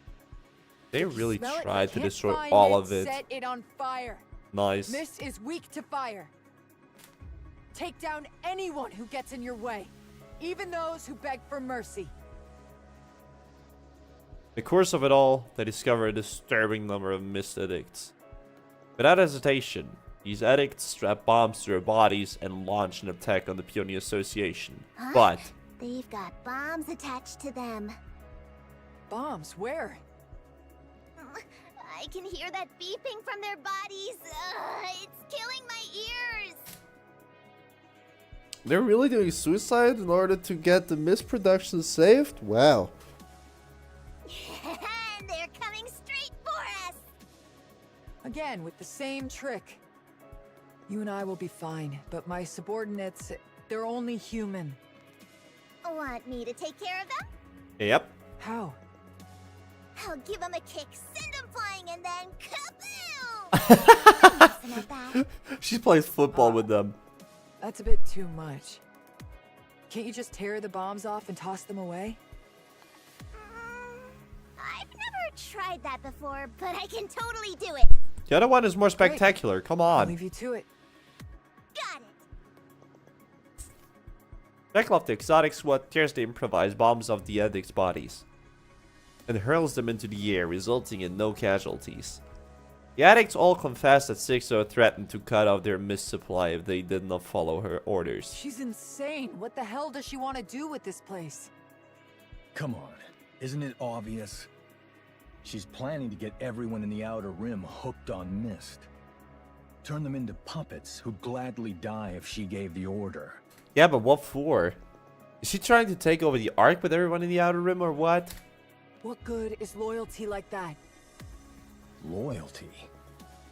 They really Smell it, tried to can't destroy find all of it. Set it on fire. Nice. Mist is weak to fire. Take down anyone who gets in your way, even those who beg for mercy. In the course of it all, they discover a disturbing number of mist addicts. Without hesitation, these addicts strap bombs to their bodies and launch an attack on the Peony Association. Huh? But They've got bombs attached to them. Bombs, where? I can hear that beeping from their bodies. It's killing my ears. They're really doing suicide in order to get the misproduction saved? Wow. They're coming straight for us. Again, with the same trick. You and I will be fine, but my subordinates, they're only human. Want me to take care of them? yep. How? I'll give them a kick, send them flying, and then kaboom! Listen at that. She plays football with them. That's a bit too much. Can't you just tear the bombs off and toss them away? I've never tried that before, but I can totally do it. The other one is more spectacular. Come I'll on. leave you to it. Got it. Chekhov, the exotic squad, tears the improvised bombs off the addicts' bodies and hurls them into the air, resulting in no casualties. The addicts all confess that 6-0 threatened to cut off their mist supply if they did not follow her orders. She's insane. What the hell does she want to do with this place? Come on, isn't it obvious? She's planning to get everyone in the Outer Rim hooked on mist. Turn them into puppets who'd gladly die if she gave the order. Yeah, but what for? Is she trying to take over the Ark with everyone in the Outer Rim or what? What good is loyalty like that? Loyalty?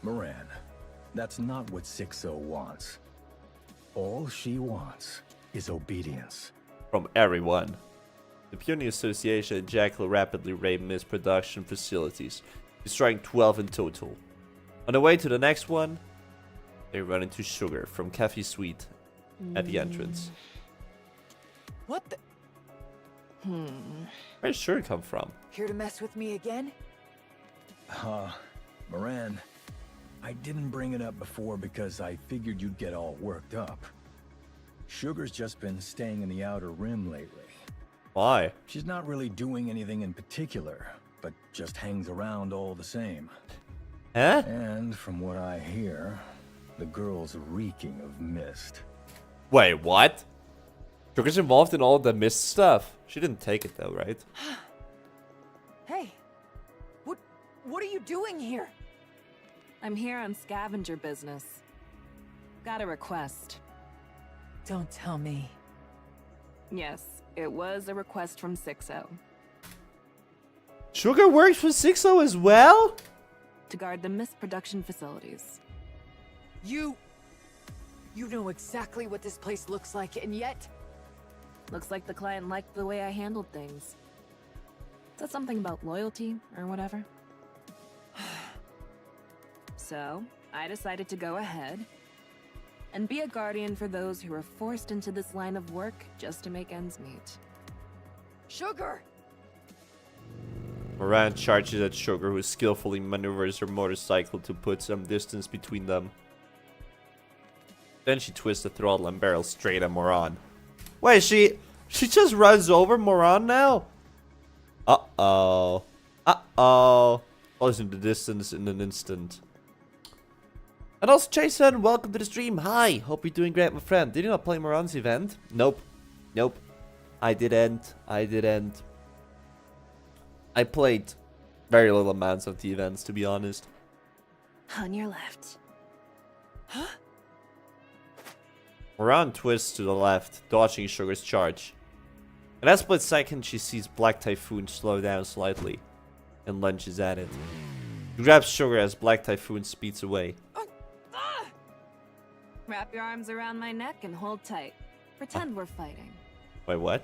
Moran, that's not what 6-0 wants. All she wants is obedience. From everyone. The Peony Association and Jackal rapidly raid mist production facilities, destroying 12 in total. On the way to the next one, they run into Sugar from Cafe Suite at the entrance. What the? Where did Sugar come from? Here to mess with me again? Moran, I didn't bring it up before because I figured you'd get all worked up. Sugar's just been staying in the Outer Rim lately. Why? She's not really doing anything in particular, but just hangs around all the same. Huh? And from what I hear, the girl's reeking of mist. Wait, what? Sugar's involved in all the mist stuff. She didn't take it though, right? Hey, what are you doing here? I'm here on scavenger business. Got a request. Don't tell me. Yes, it was a request from 6-0. Sugar works for 6-0 as well? To guard the mist production facilities. You know exactly what this place looks like, and yet... Looks like the client liked the way I handled things. Said something about loyalty or whatever. So, I decided to go ahead and be a guardian for those who were forced into this line of work just to make ends meet. Sugar! Moran charges at Sugar, who skillfully maneuvers her motorcycle to put some distance between them. Then she twists the throttle and barrels straight at Moran. Wait, she just runs over Moran now? Uh-oh. Uh-oh. Falls into the distance in an instant. And also, Jason, welcome to the stream. Hi, hope you're doing great, my friend. Did you not play Moran's event? Nope. Nope. I didn't. I played very little amounts of the events, to be honest. On your left. Huh? Moran twists to the left, dodging Sugar's charge. In that split second, she sees Black Typhoon slow down slightly and lunges at it. She grabs Sugar as Black Typhoon speeds away. Wrap your arms around my neck and hold tight. Pretend we're fighting. Wait, what?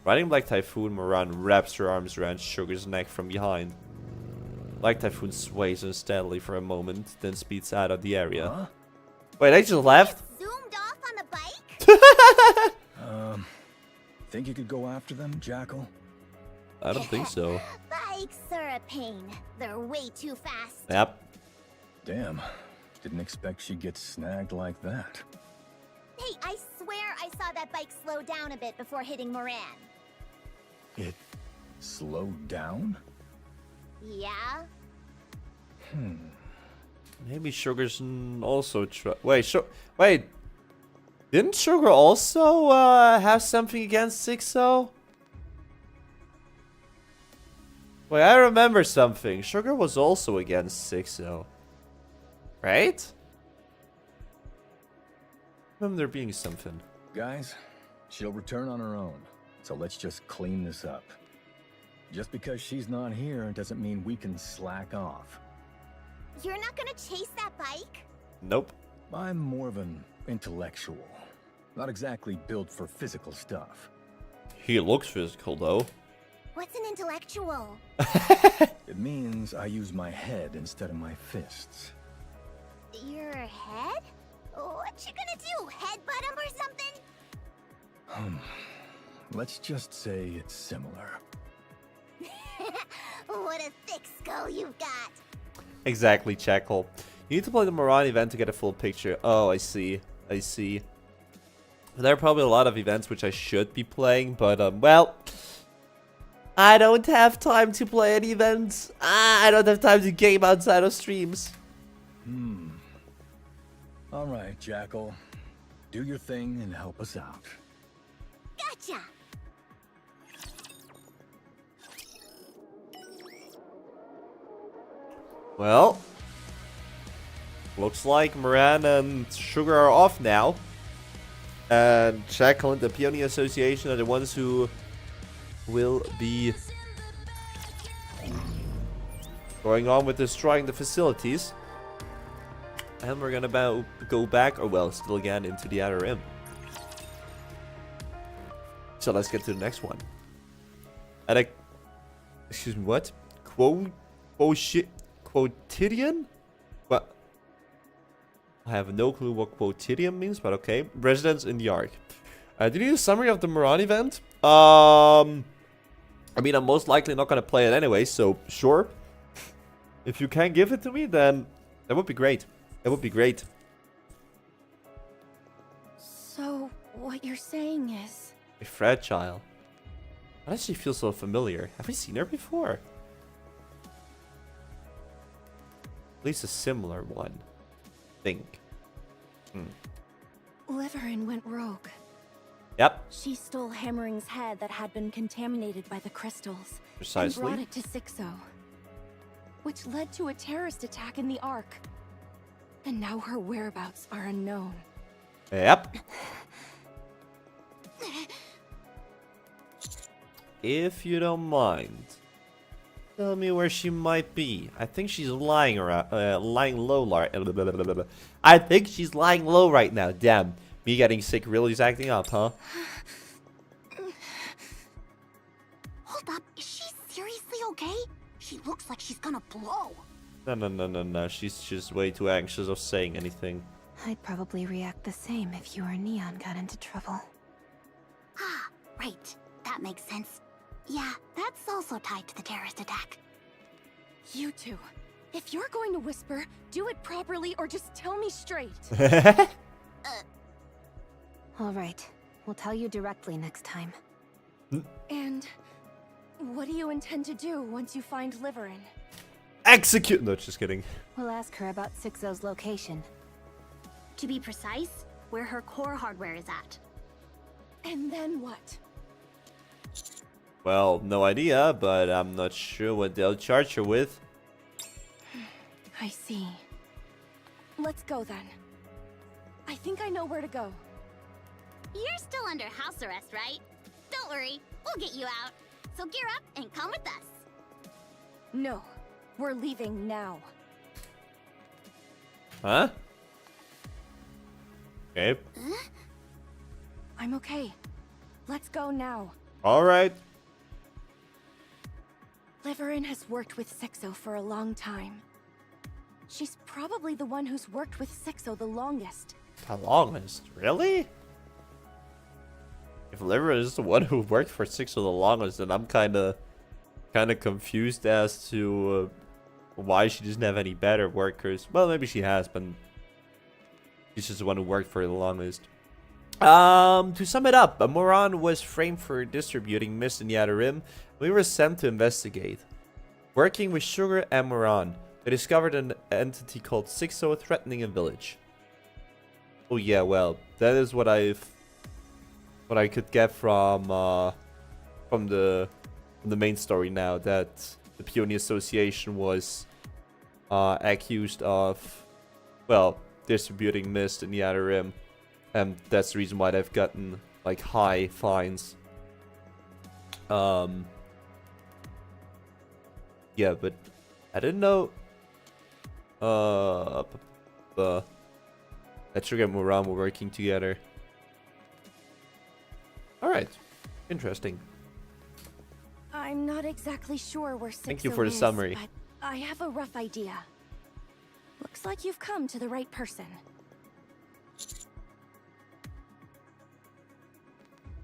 Riding Black Typhoon, Moran wraps her arms around Sugar's neck from behind. Black Typhoon sways unsteadily for a moment, then speeds out of the area. Huh? Wait, I just left? Zoomed off on the bike? Think you could go after them, Jackal? I don't think so. Bikes are a pain. They're way too fast. Yep. Damn. Didn't expect she'd get snagged like that. Hey, I swear I saw that bike slow down a bit before hitting Moran. It slowed down? Yeah? Maybe Sugar's also wait. Didn't Sugar also have something against 6-0? Wait, I remember something. Sugar was also against 6-0. Right? I remember there being something. Guys, she'll return on her own, so let's just clean this up. Just because she's not here doesn't mean we can slack off. You're not gonna chase that bike? Nope. I'm more of an intellectual. Not exactly built for physical stuff. He looks physical, though. What's an intellectual? It means I use my head instead of my fists. Your head? What you gonna do? Headbutt him or something? Let's just say it's similar. What a thick skull you've got. Exactly, Jackal. You need to play the Moran event to get a full picture. Oh, I see. I see. There are probably a lot of events which I should be playing, but, well... I don't have time to play any events. I don't have time to game outside of streams. Alright, Jackal. Do your thing and help us out. Gotcha! Well... Looks like Moran and Sugar are off now. And Jackal and the Peony Association are the ones who will be going on with destroying the facilities. And we're gonna go back, or well, still again, into the Outer Rim. So let's get to the next one. And excuse me, what? Quotidian? What? I have no clue what quotidian means, but okay. Residents in the Ark. Did you do a summary of the Moran event? I mean, I'm most likely not gonna play it anyway, so sure. If you can give it to me, then that would be great. That would be great. So, what you're saying is... Fragile. Why does she feel so familiar? Have we seen her before? At least a similar one. Think. Liverin went rogue. Yep. She stole Hammering's head that had been contaminated by the crystals. Precisely. And brought it to 6-0. Which led to a terrorist attack in the Ark. And now her whereabouts are unknown. Yep. If you don't mind, tell me where she might be. I think she's lying around, lying low. I think she's lying low right now. Damn, me getting sick really is acting up, huh? Hold up, is she seriously okay? She looks like she's gonna blow. No. She's just way too anxious of saying anything. I'd probably react the same if you or Neon got into trouble. Ah, right. That makes sense. Yeah, that's also tied to the terrorist attack. You two, if you're going to whisper, do it properly or just tell me straight. All right, we'll tell you directly next time. And what do you intend to do once you find Liverin? Execute. No, just kidding. We'll ask her about Sixo's location. To be precise, where her core hardware is at. And then what? Well, no idea, but I'm not sure what they'll charge her with. I see. Let's go then. I think I know where to go. You're still under house arrest, right? Don't worry, we'll get you out. So gear up and come with us. No, we're leaving now. Huh? Okay. I'm okay. Let's go now. Alright. Liverin has worked with Sixo for a long time. She's probably the one who's worked with Sixo the longest. The longest? Really? If Liver is the one who worked for Sixo the longest, then I'm kinda confused as to why she doesn't have any better workers. Well, maybe she has, but she's just the one who worked for the longest. To sum it up, Moran was framed for distributing mist in the Outer Rim. We were sent to investigate. Working with Sugar and Moran, they discovered an entity called Sixo threatening a village. Oh yeah, well, that is what I could get from the main story now, that the Peony Association was accused of, well, distributing mist in the Outer Rim. And that's the reason why they've gotten, like, high fines. Yeah, but I didn't know that Sugar and Moran were working together. Alright. Interesting. I'm not exactly sure where Sixo Thank you for the is, summary. but I have a rough idea. Looks like you've come to the right person.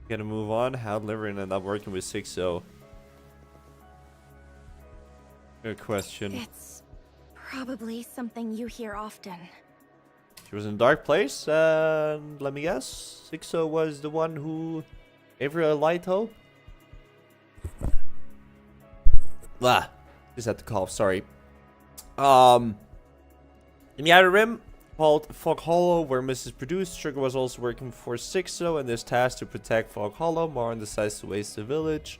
Gonna move on. How'd Liver end up working with Sixo? Good question. It's probably something you hear often. She was in a dark place, and let me guess, Sixo was the one who gave her a light hope? Ah, just had to cough, sorry. In the Outer Rim, called Fog Hollow, where Mrs. Produced, Sugar was also working for Sixo and is tasked to protect Fog Hollow. Moran decides to waste the village,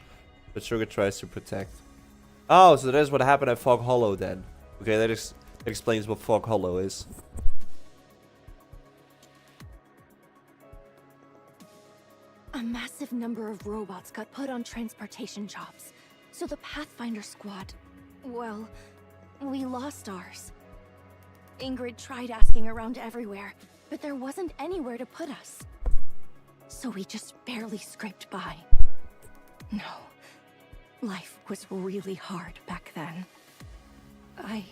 but Sugar tries to protect. Oh, so that's what happened at Fog Hollow then. Okay, that explains what Fog Hollow is. A massive number of robots got put on transportation jobs. So the Pathfinder squad, well, we lost ours. Ingrid tried asking around everywhere, but there wasn't anywhere to put us. So we just barely scraped by. No, life was really hard back then. I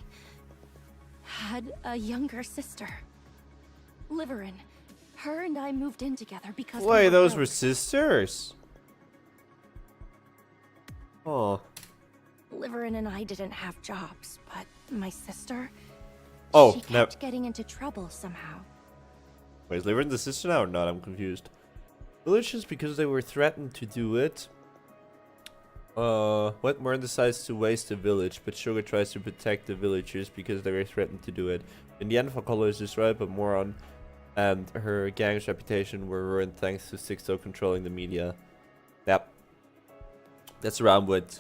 had a younger sister, Liverin. Her and I moved in together because Wait, those were broke. sisters? Oh. Liverin and I didn't have jobs, but my sister, Oh, she no. kept getting into trouble somehow. Wait, is Liver the sister now or not? I'm confused. Villages because they were threatened to do it. What? Moran decides to waste the village, but Sugar tries to protect the villagers because they were threatened to do it. In the end, Fog is destroyed, but Moran and her gang's reputation were ruined thanks to Sixo controlling the media. Yep. That's around what...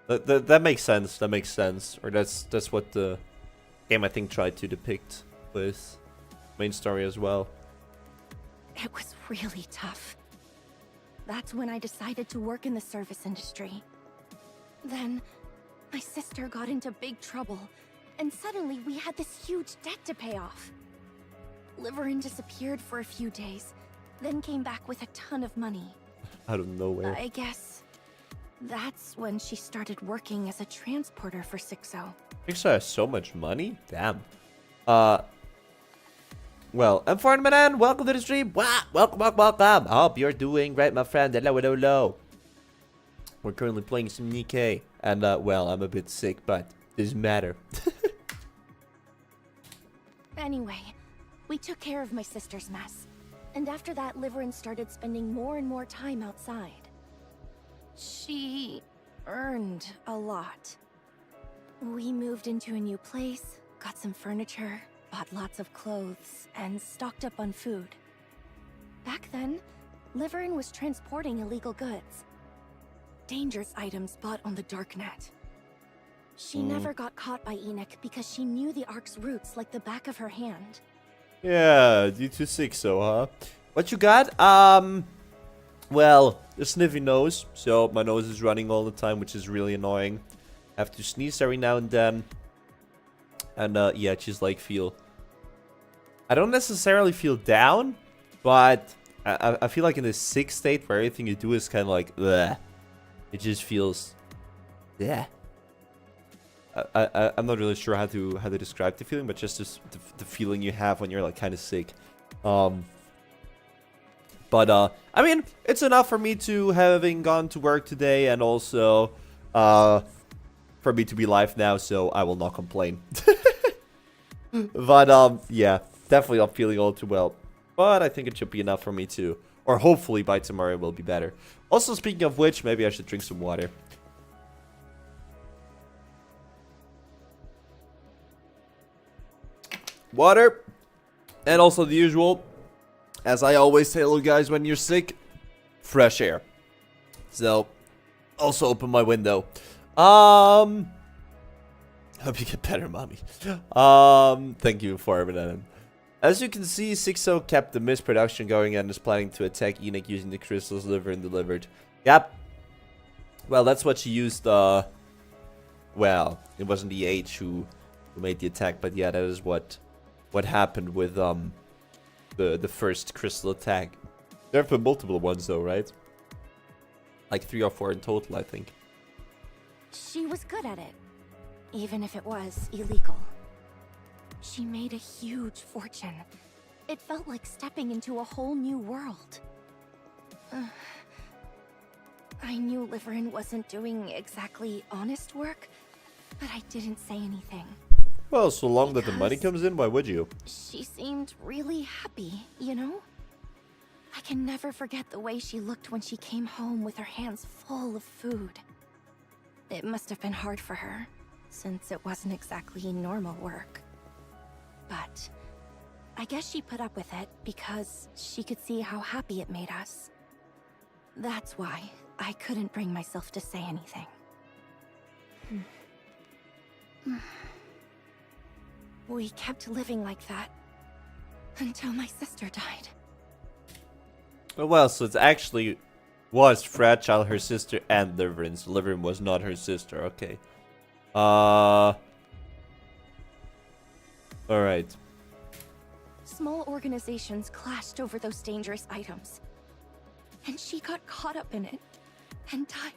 That makes sense. That makes sense. Or that's what the game, I think, tried to depict with main story as well. It was really tough. That's when I decided to work in the service industry. Then, my sister got into big trouble, and suddenly we had this huge debt to pay off. Liverin disappeared for a few days, then came back with a ton of money. Out of nowhere. I guess that's when she started working as a transporter for Sixo. Sixo has so much money? Damn. Well, I'm Farnman, welcome to the stream. Welcome. I hope you're doing great, my friend. Hello. We're currently playing some Nikke. And, well, I'm a bit sick, but doesn't matter. Anyway, we took care of my sister's mess. And after that, Liverin started spending more and more time outside. She earned a lot. We moved into a new place, got some furniture, bought lots of clothes, and stocked up on food. Back then, Liverin was transporting illegal goods. Dangerous items bought on the darknet. She never got caught by ENG because she knew the Ark's roots like the back of her hand. Yeah, due to 6-0, huh? What you got? Well, a sniffy nose. So my nose is running all the time, which is really annoying. I have to sneeze every now and then. And, yeah, just like feel... I don't necessarily feel down, but I feel like in this sick state where everything you do is kind of like, bleh. It just feels... yeah. I'm not really sure how to describe the feeling, but just the feeling you have when you're like kind of sick. But I mean, it's enough for me to having gone to work today, and also for me to be live now, so I will not complain. But yeah, definitely not feeling all too well. But I think it should be enough for me to, or hopefully by tomorrow it will be better. Also, speaking of which, maybe I should drink some water. Water, and also the usual, as I always tell you guys when you're sick, fresh air. So, also open my window. Hope you get better, mommy. Thank you for it. As you can see, 6-0 kept the misproduction going and is planning to attack ENG using the crystals Liverin delivered. Yep. Well, that's what she used, well, it wasn't the H who made the attack, but yeah, that is what happened with the first crystal attack. There have been multiple ones though, right? Like 3 or 4 in total, I think. She was good at it, even if it was illegal. She made a huge fortune. It felt like stepping into a whole new world. I knew Liverin wasn't doing exactly honest work, but I didn't say anything. Well, so long that the money comes in, why would you? She seemed really happy, you know? I can never forget the way she looked when she came home with her hands full of food. It must have been hard for her, since it wasn't exactly normal work. But I guess she put up with it because she could see how happy it made us. That's why I couldn't bring myself to say anything. We kept living like that until my sister died. Oh, well, so it actually was Fragile, her sister, and Liverin. So Liverin was not her sister. Okay. Alright. Small organizations clashed over those dangerous items. And she got caught up in it and died.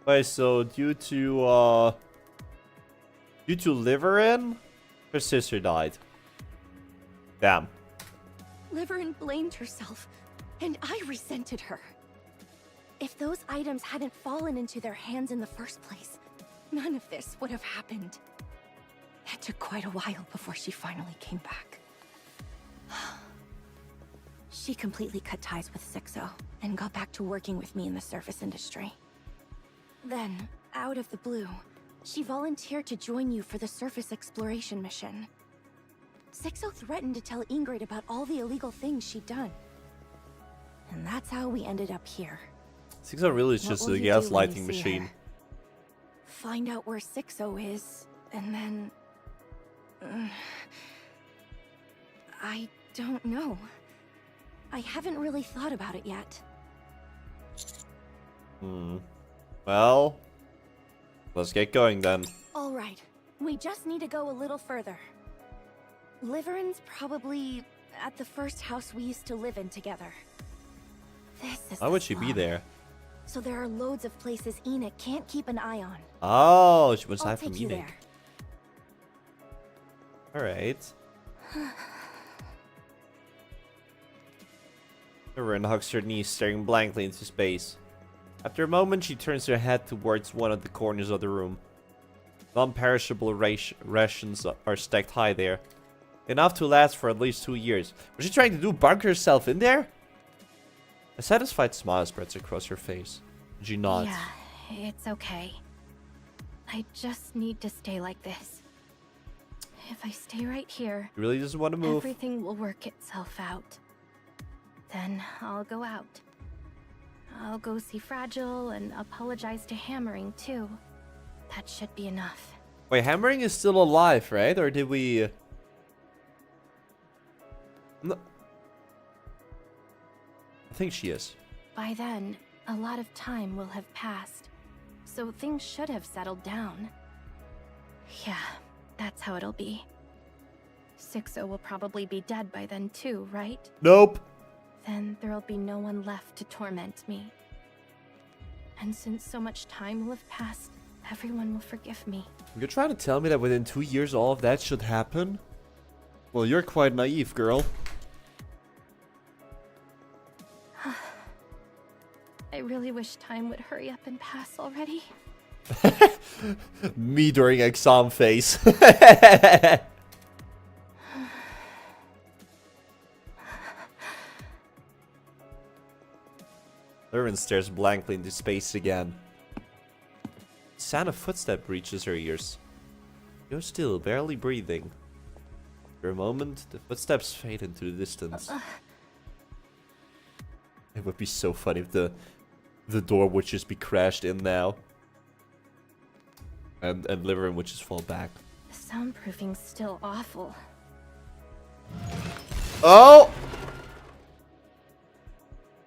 Wait, so due to Liverin, her sister died. Damn. Liverin blamed herself, and I resented her. If those items hadn't fallen into their hands in the first place, none of this would have happened. It took quite a while before she finally came back. She completely cut ties with 6-0 and got back to working with me in the service industry. Then, out of the blue, she volunteered to join you for the surface exploration mission. 6-0 threatened to tell Ingrid about all the illegal things she'd done. And that's how we ended up here. 6-0 really is just a gaslighting machine. Find out where 6-0 is, and then... I don't know. I haven't really thought about it yet. Well, let's get going then. All right, we just need to go a little further. Liverin's probably at the first house we used to live in together. This is Why would she be there? So there are loads of places ENG can't keep an eye on. Oh, she was I'll hide from take you ENG. there. Alright. Liverin hugs her knees, staring blankly into space. After a moment, she turns her head towards one of the corners of the room. Non-perishable rations are stacked high there. Enough to last for at least 2 years. Was she trying to do bunker herself in there? A satisfied smile spreads across her face. She nods. Yeah, it's okay. I just need to stay like this. If I stay right here, He really doesn't want to move. everything will work itself out. Then I'll go out. I'll go see Fragile and apologize to Hammering too. That should be enough. Wait, Hammering is still alive, right? Or did we... No. I think she is. By then, a lot of time will have passed, so things should have settled down. Yeah, that's how it'll be. 6-0 will probably be dead by then too, right? Nope. Then there'll be no one left to torment me. And since so much time will have passed, everyone will forgive me. You're trying to tell me that within 2 years all of that should happen? Well, you're quite naive, girl. I really wish time would hurry up and pass already. Me during exam phase. Irvin stares blankly into space again. The sound of footsteps reaches her ears. You're still barely breathing. For a moment, the footsteps fade into the distance. It would be so funny if the door would just be crashed in now. And Liverin would just fall back. The soundproofing's still awful. Oh!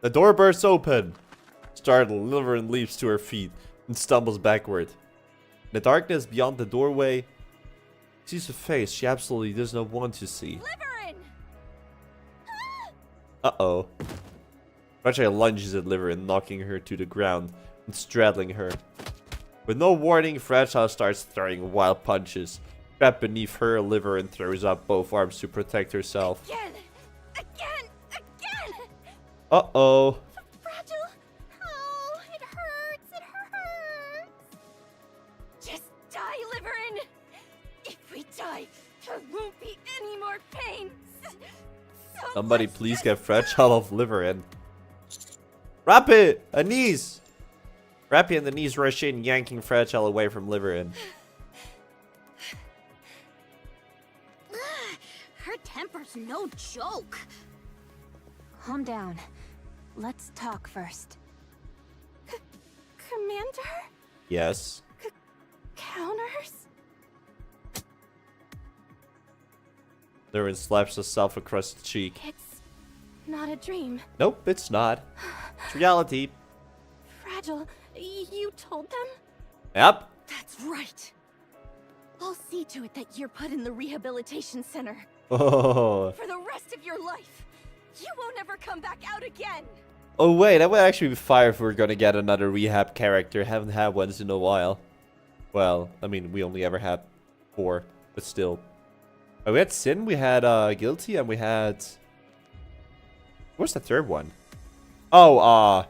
The door bursts open. Startled, Liverin leaps to her feet and stumbles backward. In the darkness beyond the doorway, she sees a face she absolutely does not want to see. Liverin! Uh-oh. Fragile lunges at Liverin, knocking her to the ground and straddling her. With no warning, Fragile starts throwing wild punches. Trapped beneath her, Liverin throws up both arms to protect herself. Again! Again! Again! Uh-oh. Fragile! Oh, it hurts! It hurts! Just die, Liverin! If we die, there won't be any more pain! So Somebody let's please just get Fragile off Liverin. Rappy! A knees! Rappy and the knees rush in, yanking Fragile away from Liverin. Her temper's no joke. Calm down. Let's talk first. Commander? Yes. Counters? Liverin slaps herself across the cheek. It's not a dream. Nope, it's not. It's reality. Fragile, you told them? Yep. That's right. I'll see to it that you're put in the rehabilitation center. Oh. For the rest of your life. You won't ever come back out again. Oh wait, that would actually be fire if we're gonna get another rehab character. Haven't had ones in a while. Well, I mean, we only ever had 4, but still. Oh, we had Sin, we had Guilty, and we had... What's the third one? Oh,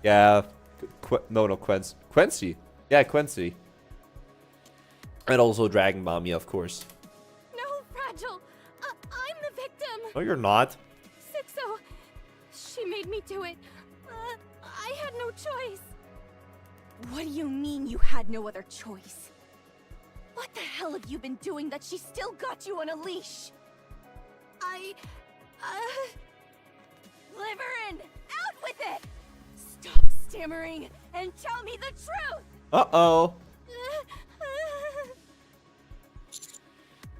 yeah, Quincy. Yeah, Quincy. And also Dragon Mommy, of course. No, Fragile. I'm the victim. No, you're not. 6-0. She made me do it. I had no choice. What do you mean you had no other choice? What the hell have you been doing that she still got you on a leash? Liverin, out with it! Stop stammering and tell me the truth! Uh-oh.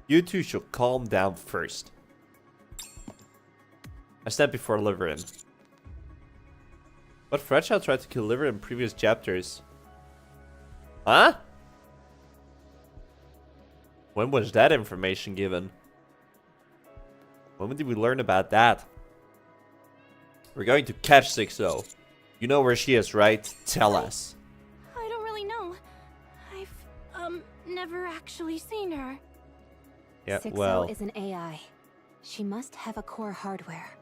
You two should calm down first. I stand before Liverin. But Fragile tried to kill Liverin in previous chapters. Huh? When was that information given? When did we learn about that? We're going to catch 6-0. You know where she is, right? Tell us. I don't really know. I've, never actually seen her. Yeah, 6-0 well... is an AI. She must have a core hardware,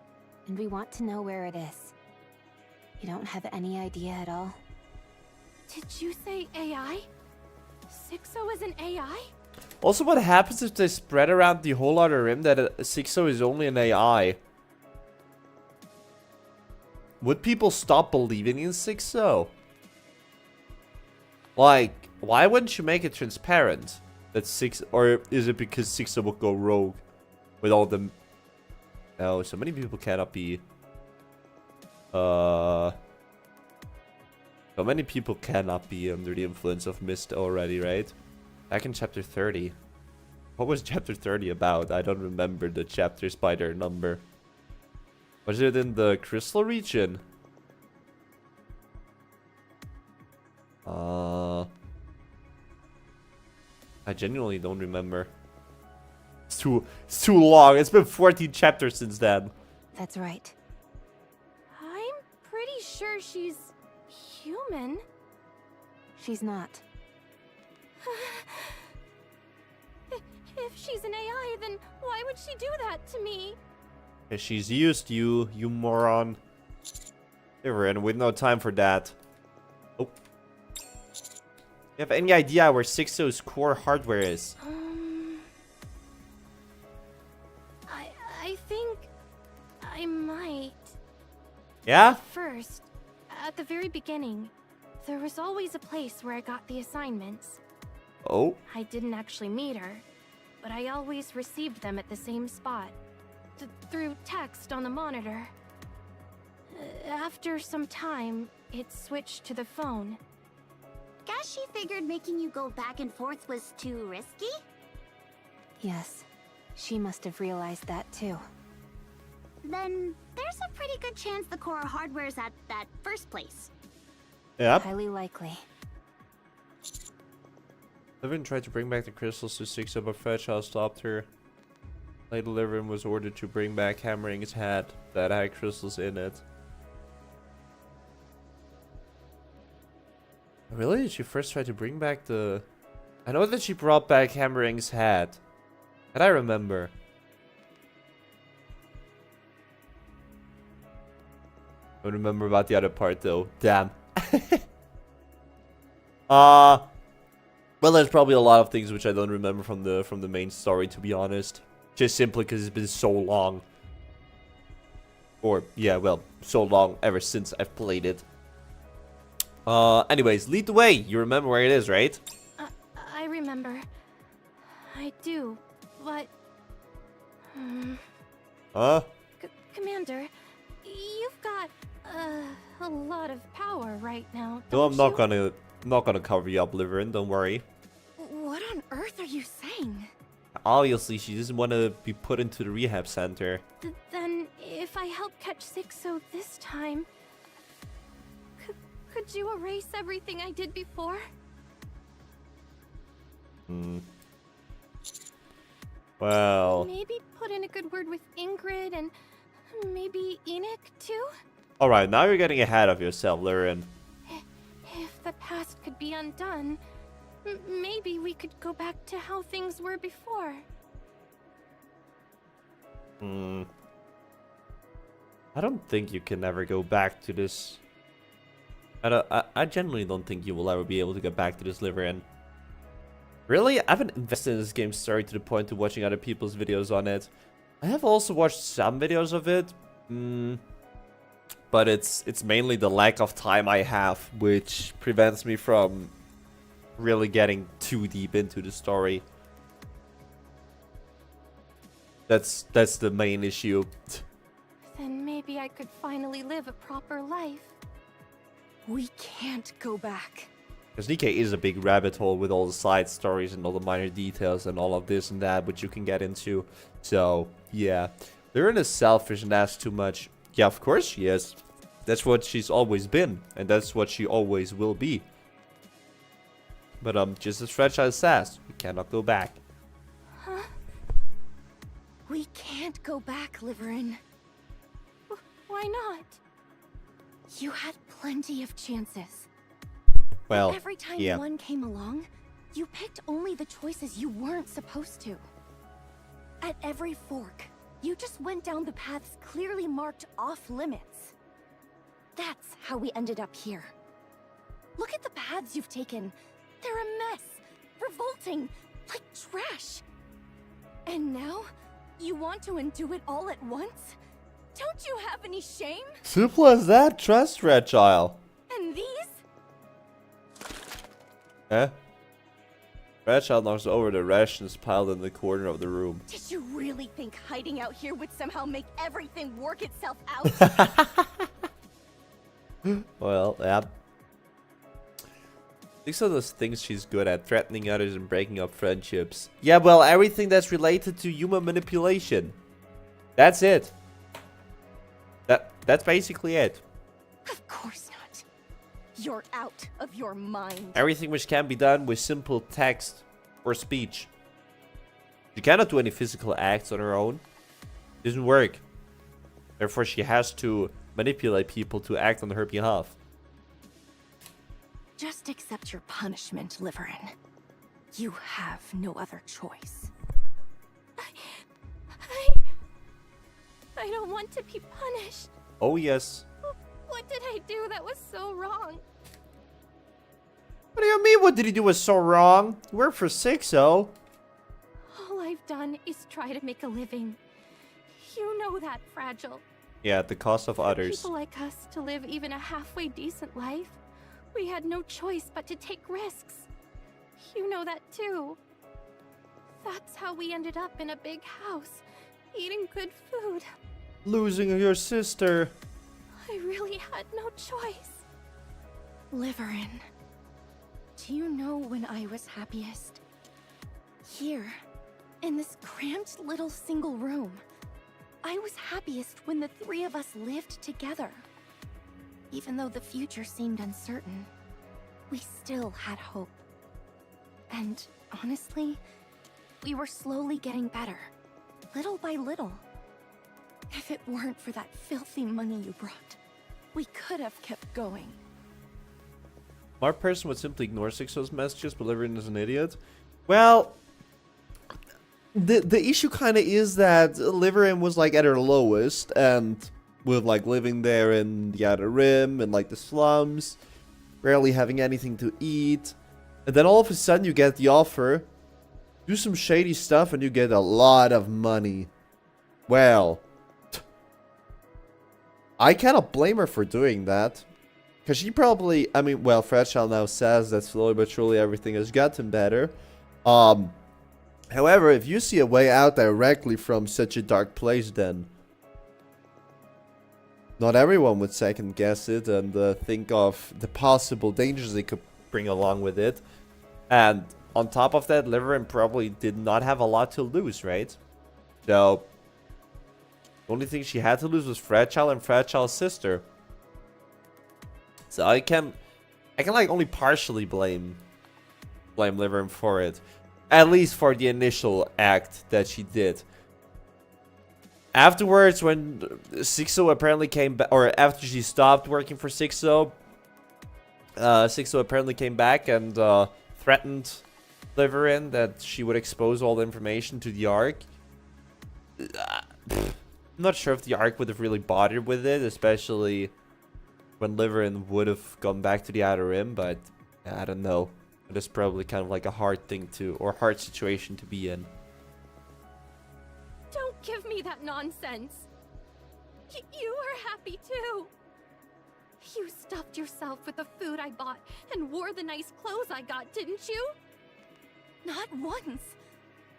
and we want to know where it is. You don't have any idea at all? Did you say AI? 6-0 is an AI? Also, what happens if they spread around the whole outer rim that 6-0 is only an AI? Would people stop believing in 6-0? Like, why wouldn't you make it transparent? That 6, or is it because 6-0 will go rogue with all the... No, so many people cannot be... So many people cannot be under the influence of mist already, right? Back in chapter 30. What was chapter 30 about? I don't remember the chapters by their number. Was it in the crystal region? I genuinely don't remember. It's too long. It's been 14 chapters since then. That's right. I'm pretty sure she's human. She's not. If she's an AI, then why would she do that to me? Yeah, she's used you moron. Never in with no time for that. Oh. You have any idea where 6-0's core hardware is? I think I might. Yeah? First, at the very beginning, there was always a place where I got the assignments. Oh? I didn't actually meet her, but I always received them at the same spot. Through text on the monitor. After some time, it switched to the phone. Guess she figured making you go back and forth was too risky? Yes. She must have realized that too. Then there's a pretty good chance the core hardware's at that first place. Yep. Highly likely. Livin tried to bring back the crystals to 6-0, but Fairchild stopped her. Later, Livin was ordered to bring back Hammering's hat that had crystals in it. Really? Did she first try to bring back the... I know that she brought back Hammering's hat. And I remember. Don't remember about the other part though. Damn. Well, there's probably a lot of things which I don't remember from the main story, to be honest. Just simply because it's been so long. Or, yeah, well, so long ever since I've played it. Anyways, lead the way. You remember where it is, right? I remember. I do, but... Huh? Commander, you've got, a lot of power right now, No, I'm don't not gonna cover you up, Liverin, don't worry. What on earth are you saying? Obviously, she doesn't want to be put into the rehab center. Then, if I help catch 6-0 this time... Could you erase everything I did before? Well... Maybe put in a good word with Ingrid and maybe Enoch too? Alright, now you're getting ahead of yourself, Liverin. If the past could be undone, maybe we could go back to how things were before. I don't think you can ever go back to this. I genuinely don't think you will ever be able to get back to this, Liverin. Really? I haven't invested in this game's story to the point of watching other people's videos on it. I have also watched some videos of it. But it's mainly the lack of time I have, which prevents me from really getting too deep into the story. That's the main issue. Then maybe I could finally live a proper life. We can't go back. Because Nikke is a big rabbit hole with all the side stories and all the minor details and all of this and that, which you can get into. So, yeah. Liverin is selfish and asks too much. Yeah, of course she is. That's what she's always been. And that's what she always will be. But, just as Fairchild says, we cannot go back. Huh? We can't go back, Liverin. Why not? You had plenty of chances. Well, every time yeah. one came along, you picked only the choices you weren't supposed to. At every fork, you just went down the paths clearly marked off limits. That's how we ended up here. Look at the paths you've taken. They're a mess. Revolting. Like trash. And now, you want to undo it all at once? Don't you have any shame? Simple as that. Trust Fragile. And these? Eh? Fragile knocks over the rations piled in the corner of the room. Did you really think hiding out here would somehow make everything work itself out? Well, yeah. These are those things she's good at, threatening others and breaking up friendships. Yeah, well, everything that's related to human manipulation. That's it. That's basically it. Of course not. You're out of your mind. Everything which can be done with simple text or speech. She cannot do any physical acts on her own. It doesn't work. Therefore, she has to manipulate people to act on her behalf. Just accept your punishment, Liverin. You have no other choice. I don't want to be punished. Oh, yes. What did I do that was so wrong? What do you mean, what did he do was so wrong? You work for 6-0. All I've done is try to make a living. You know that, Fragile. Yeah, at the cost of others. People like us to live even a halfway decent life. We had no choice but to take risks. You know that too. That's how we ended up in a big house, eating good food. Losing your sister. I really had no choice. Liverin, do you know when I was happiest? Here, in this cramped little single room. I was happiest when the three of us lived together. Even though the future seemed uncertain, we still had hope. And honestly, we were slowly getting better, little by little. If it weren't for that filthy money you brought, we could have kept going. Smart person would simply ignore 6-0's messages, but Liverin is an idiot. Well, the issue kind of is that Liverin was like at her lowest, and with like living there in the Outer Rim and like the slums, barely having anything to eat, and then all of a sudden you get the offer, do some shady stuff and you get a lot of money. Well, I cannot blame her for doing that. Because she probably, I mean, well, Fragile now says that slowly but surely everything has gotten better. However, if you see a way out directly from such a dark place, then not everyone would second guess it and think of the possible dangers they could bring along with it. And on top of that, Liverin probably did not have a lot to lose, right? So the only thing she had to lose was Fragile and Fragile's sister. So I can like only partially blame Liverin for it. At least for the initial act that she did. Afterwards, when 6-0 apparently came back, or after she stopped working for 6-0, 6-0 apparently came back and threatened Liverin that she would expose all the information to the ARC. I'm not sure if the ARC would have really bothered with it, especially when Liverin would have gone back to the Outer Rim, but I don't know. It is probably kind of like a hard thing to, or hard situation to be in. Don't give me that nonsense. You were happy too. You stuffed yourself with the food I bought and wore the nice clothes I got, didn't you? Not once.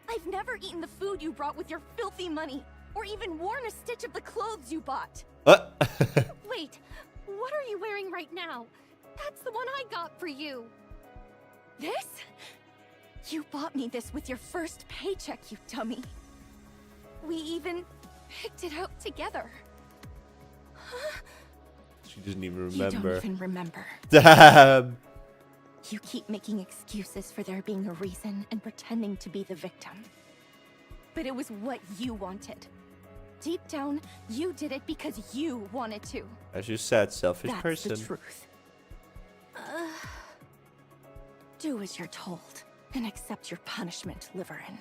I've never eaten the food you brought with your filthy money, or even worn a stitch of the clothes you bought. Wait, what are you wearing right now? That's the one I got for you. This? You bought me this with your first paycheck, you dummy. We even picked it out together. Huh? She doesn't even remember. You don't even remember. Damn. You keep making excuses for there being a reason and pretending to be the victim. But it was what you wanted. Deep down, you did it because you wanted to. As you said, selfish That's person. the truth. Do as you're told and accept your punishment, Liverin.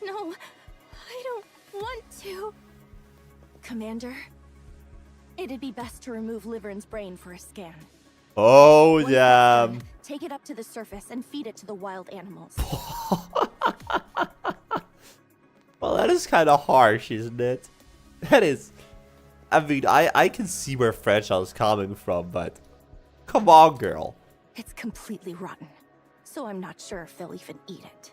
No, I don't want to. Commander, It'd be best to remove Liverin's brain for a scan. Oh, Once that's damn. done, take it up to the surface and feed it to the wild animals. Well, that is kind of harsh, isn't it? That is. I mean, I can see where Fragile's coming from, but come on, girl. It's completely rotten, so I'm not sure if they'll even eat it.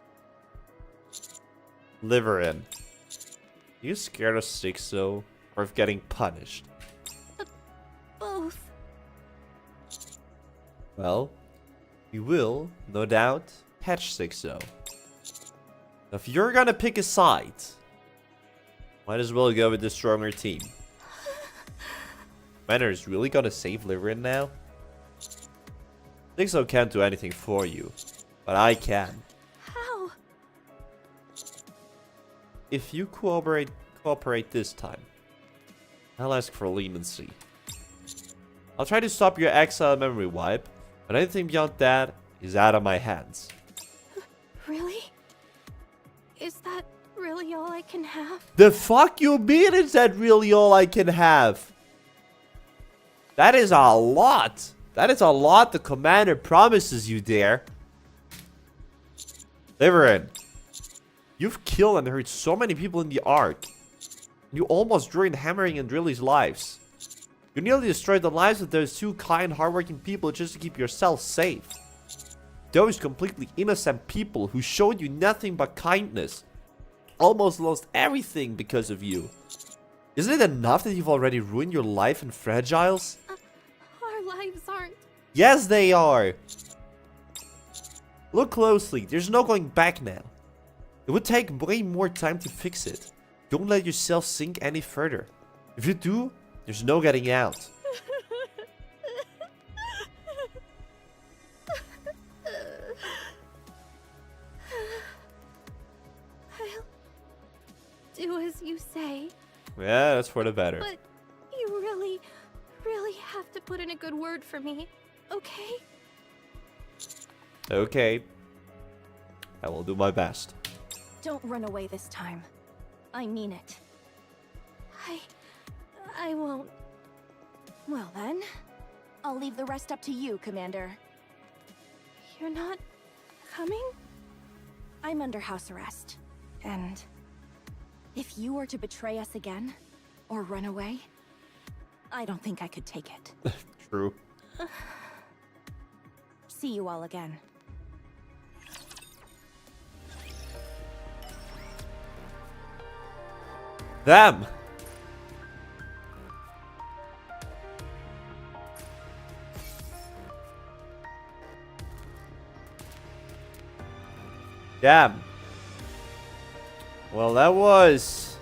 Liverin. You scared of Sixo or of getting punished? Both. Well, you will, no doubt, catch Sixo. If you're gonna pick a side, might as well go with the stronger team. Manor is really gonna save Liverin now? Sixo can't do anything for you, but I can. How? If you cooperate this time, I'll ask for leniency. I'll try to stop your exile memory wipe, but anything beyond that is out of my hands. Really? Is that really all I can have? The fuck you mean is that really all I can have? That is a lot. That is a lot the commander promises you there. Liverin, you've killed and hurt so many people in the Ark. You almost ruined Hammering and Drilly's lives. You nearly destroyed the lives of those two kind, hardworking people just to keep yourself safe. Those completely innocent people who showed you nothing but kindness almost lost everything because of you. Isn't it enough that you've already ruined your life in Fragile's? Our lives aren't. Yes, they are. Look closely. There's no going back now. It would take way more time to fix it. Don't let yourself sink any further. If you do, there's no getting out. I'll do as you say. Yeah, that's for the better. But you really, really have to put in a good word for me, okay? Okay. I will do my best. Don't run away this time. I mean it. I won't. Well then, I'll leave the rest up to you, Commander. You're not coming? I'm under house arrest. And if you were to betray us again, or run away, I don't think I could take it. True. See you all again. Them! Damn. Well, that was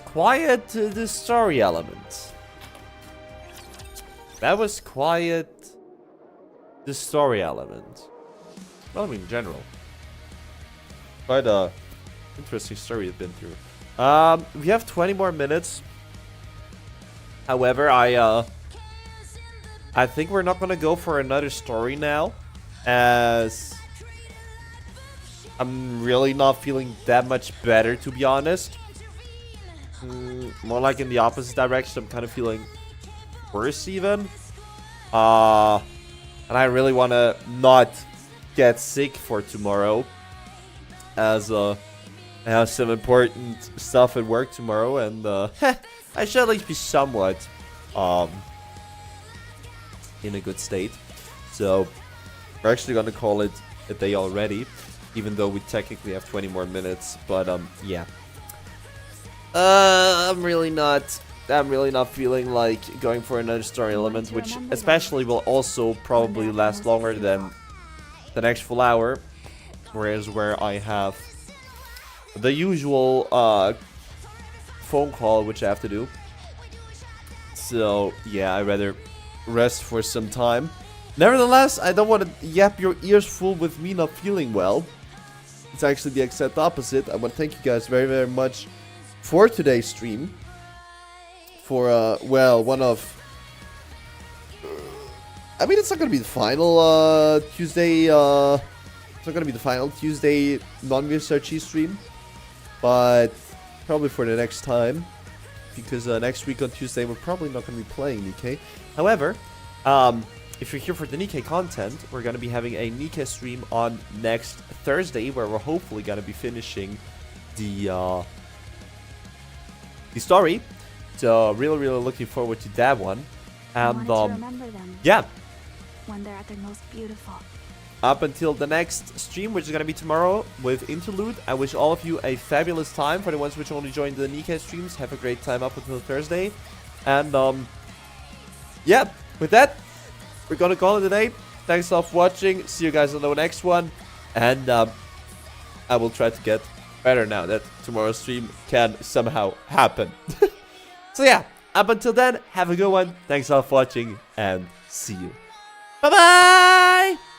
quiet, the story element. That was quiet, the story element. Well, I mean, in general. Quite a interesting story we've been through. We have 20 more minutes. However, I think we're not gonna go for another story now, as I'm really not feeling that much better, to be honest. More like in the opposite direction. I'm kind of feeling worse even. And I really want to not get sick for tomorrow, as I have some important stuff at work tomorrow, and I should at least be somewhat in a good state. So we're actually gonna call it a day already, even though we technically have 20 more minutes. But yeah. I'm really not feeling like going for another story element, which especially will also probably last longer than the next full hour. Whereas where I have the usual phone call which I have to do. So yeah, I'd rather rest for some time. Nevertheless, I don't want to yap your ears full with me not feeling well. It's actually the exact opposite. I want to thank you guys very, very much for today's stream. For, well, one of... I mean, it's not going to be the final Tuesday... It's not going to be the final Tuesday non-VSRG stream. But probably for the next time, because next week on Tuesday we're probably not going to be playing Nikke. However, if you're here for the Nikke content, we're going to be having a Nikke stream on next Thursday, where we're hopefully going to be finishing the story. So really looking forward to that one. And I wanted to remember them yeah, when they're at their most beautiful. up until the next stream, which is going to be tomorrow with Interlude, I wish all of you a fabulous time. For the ones which only joined the Nikke streams, have a great time up until Thursday. And yeah, with that, we're going to call it a day. Thanks all for watching. See you guys on the next one. And I will try to get better now that tomorrow's stream can somehow happen. So yeah, up until then, have a good one. Thanks all for watching, and see you. Bye-bye!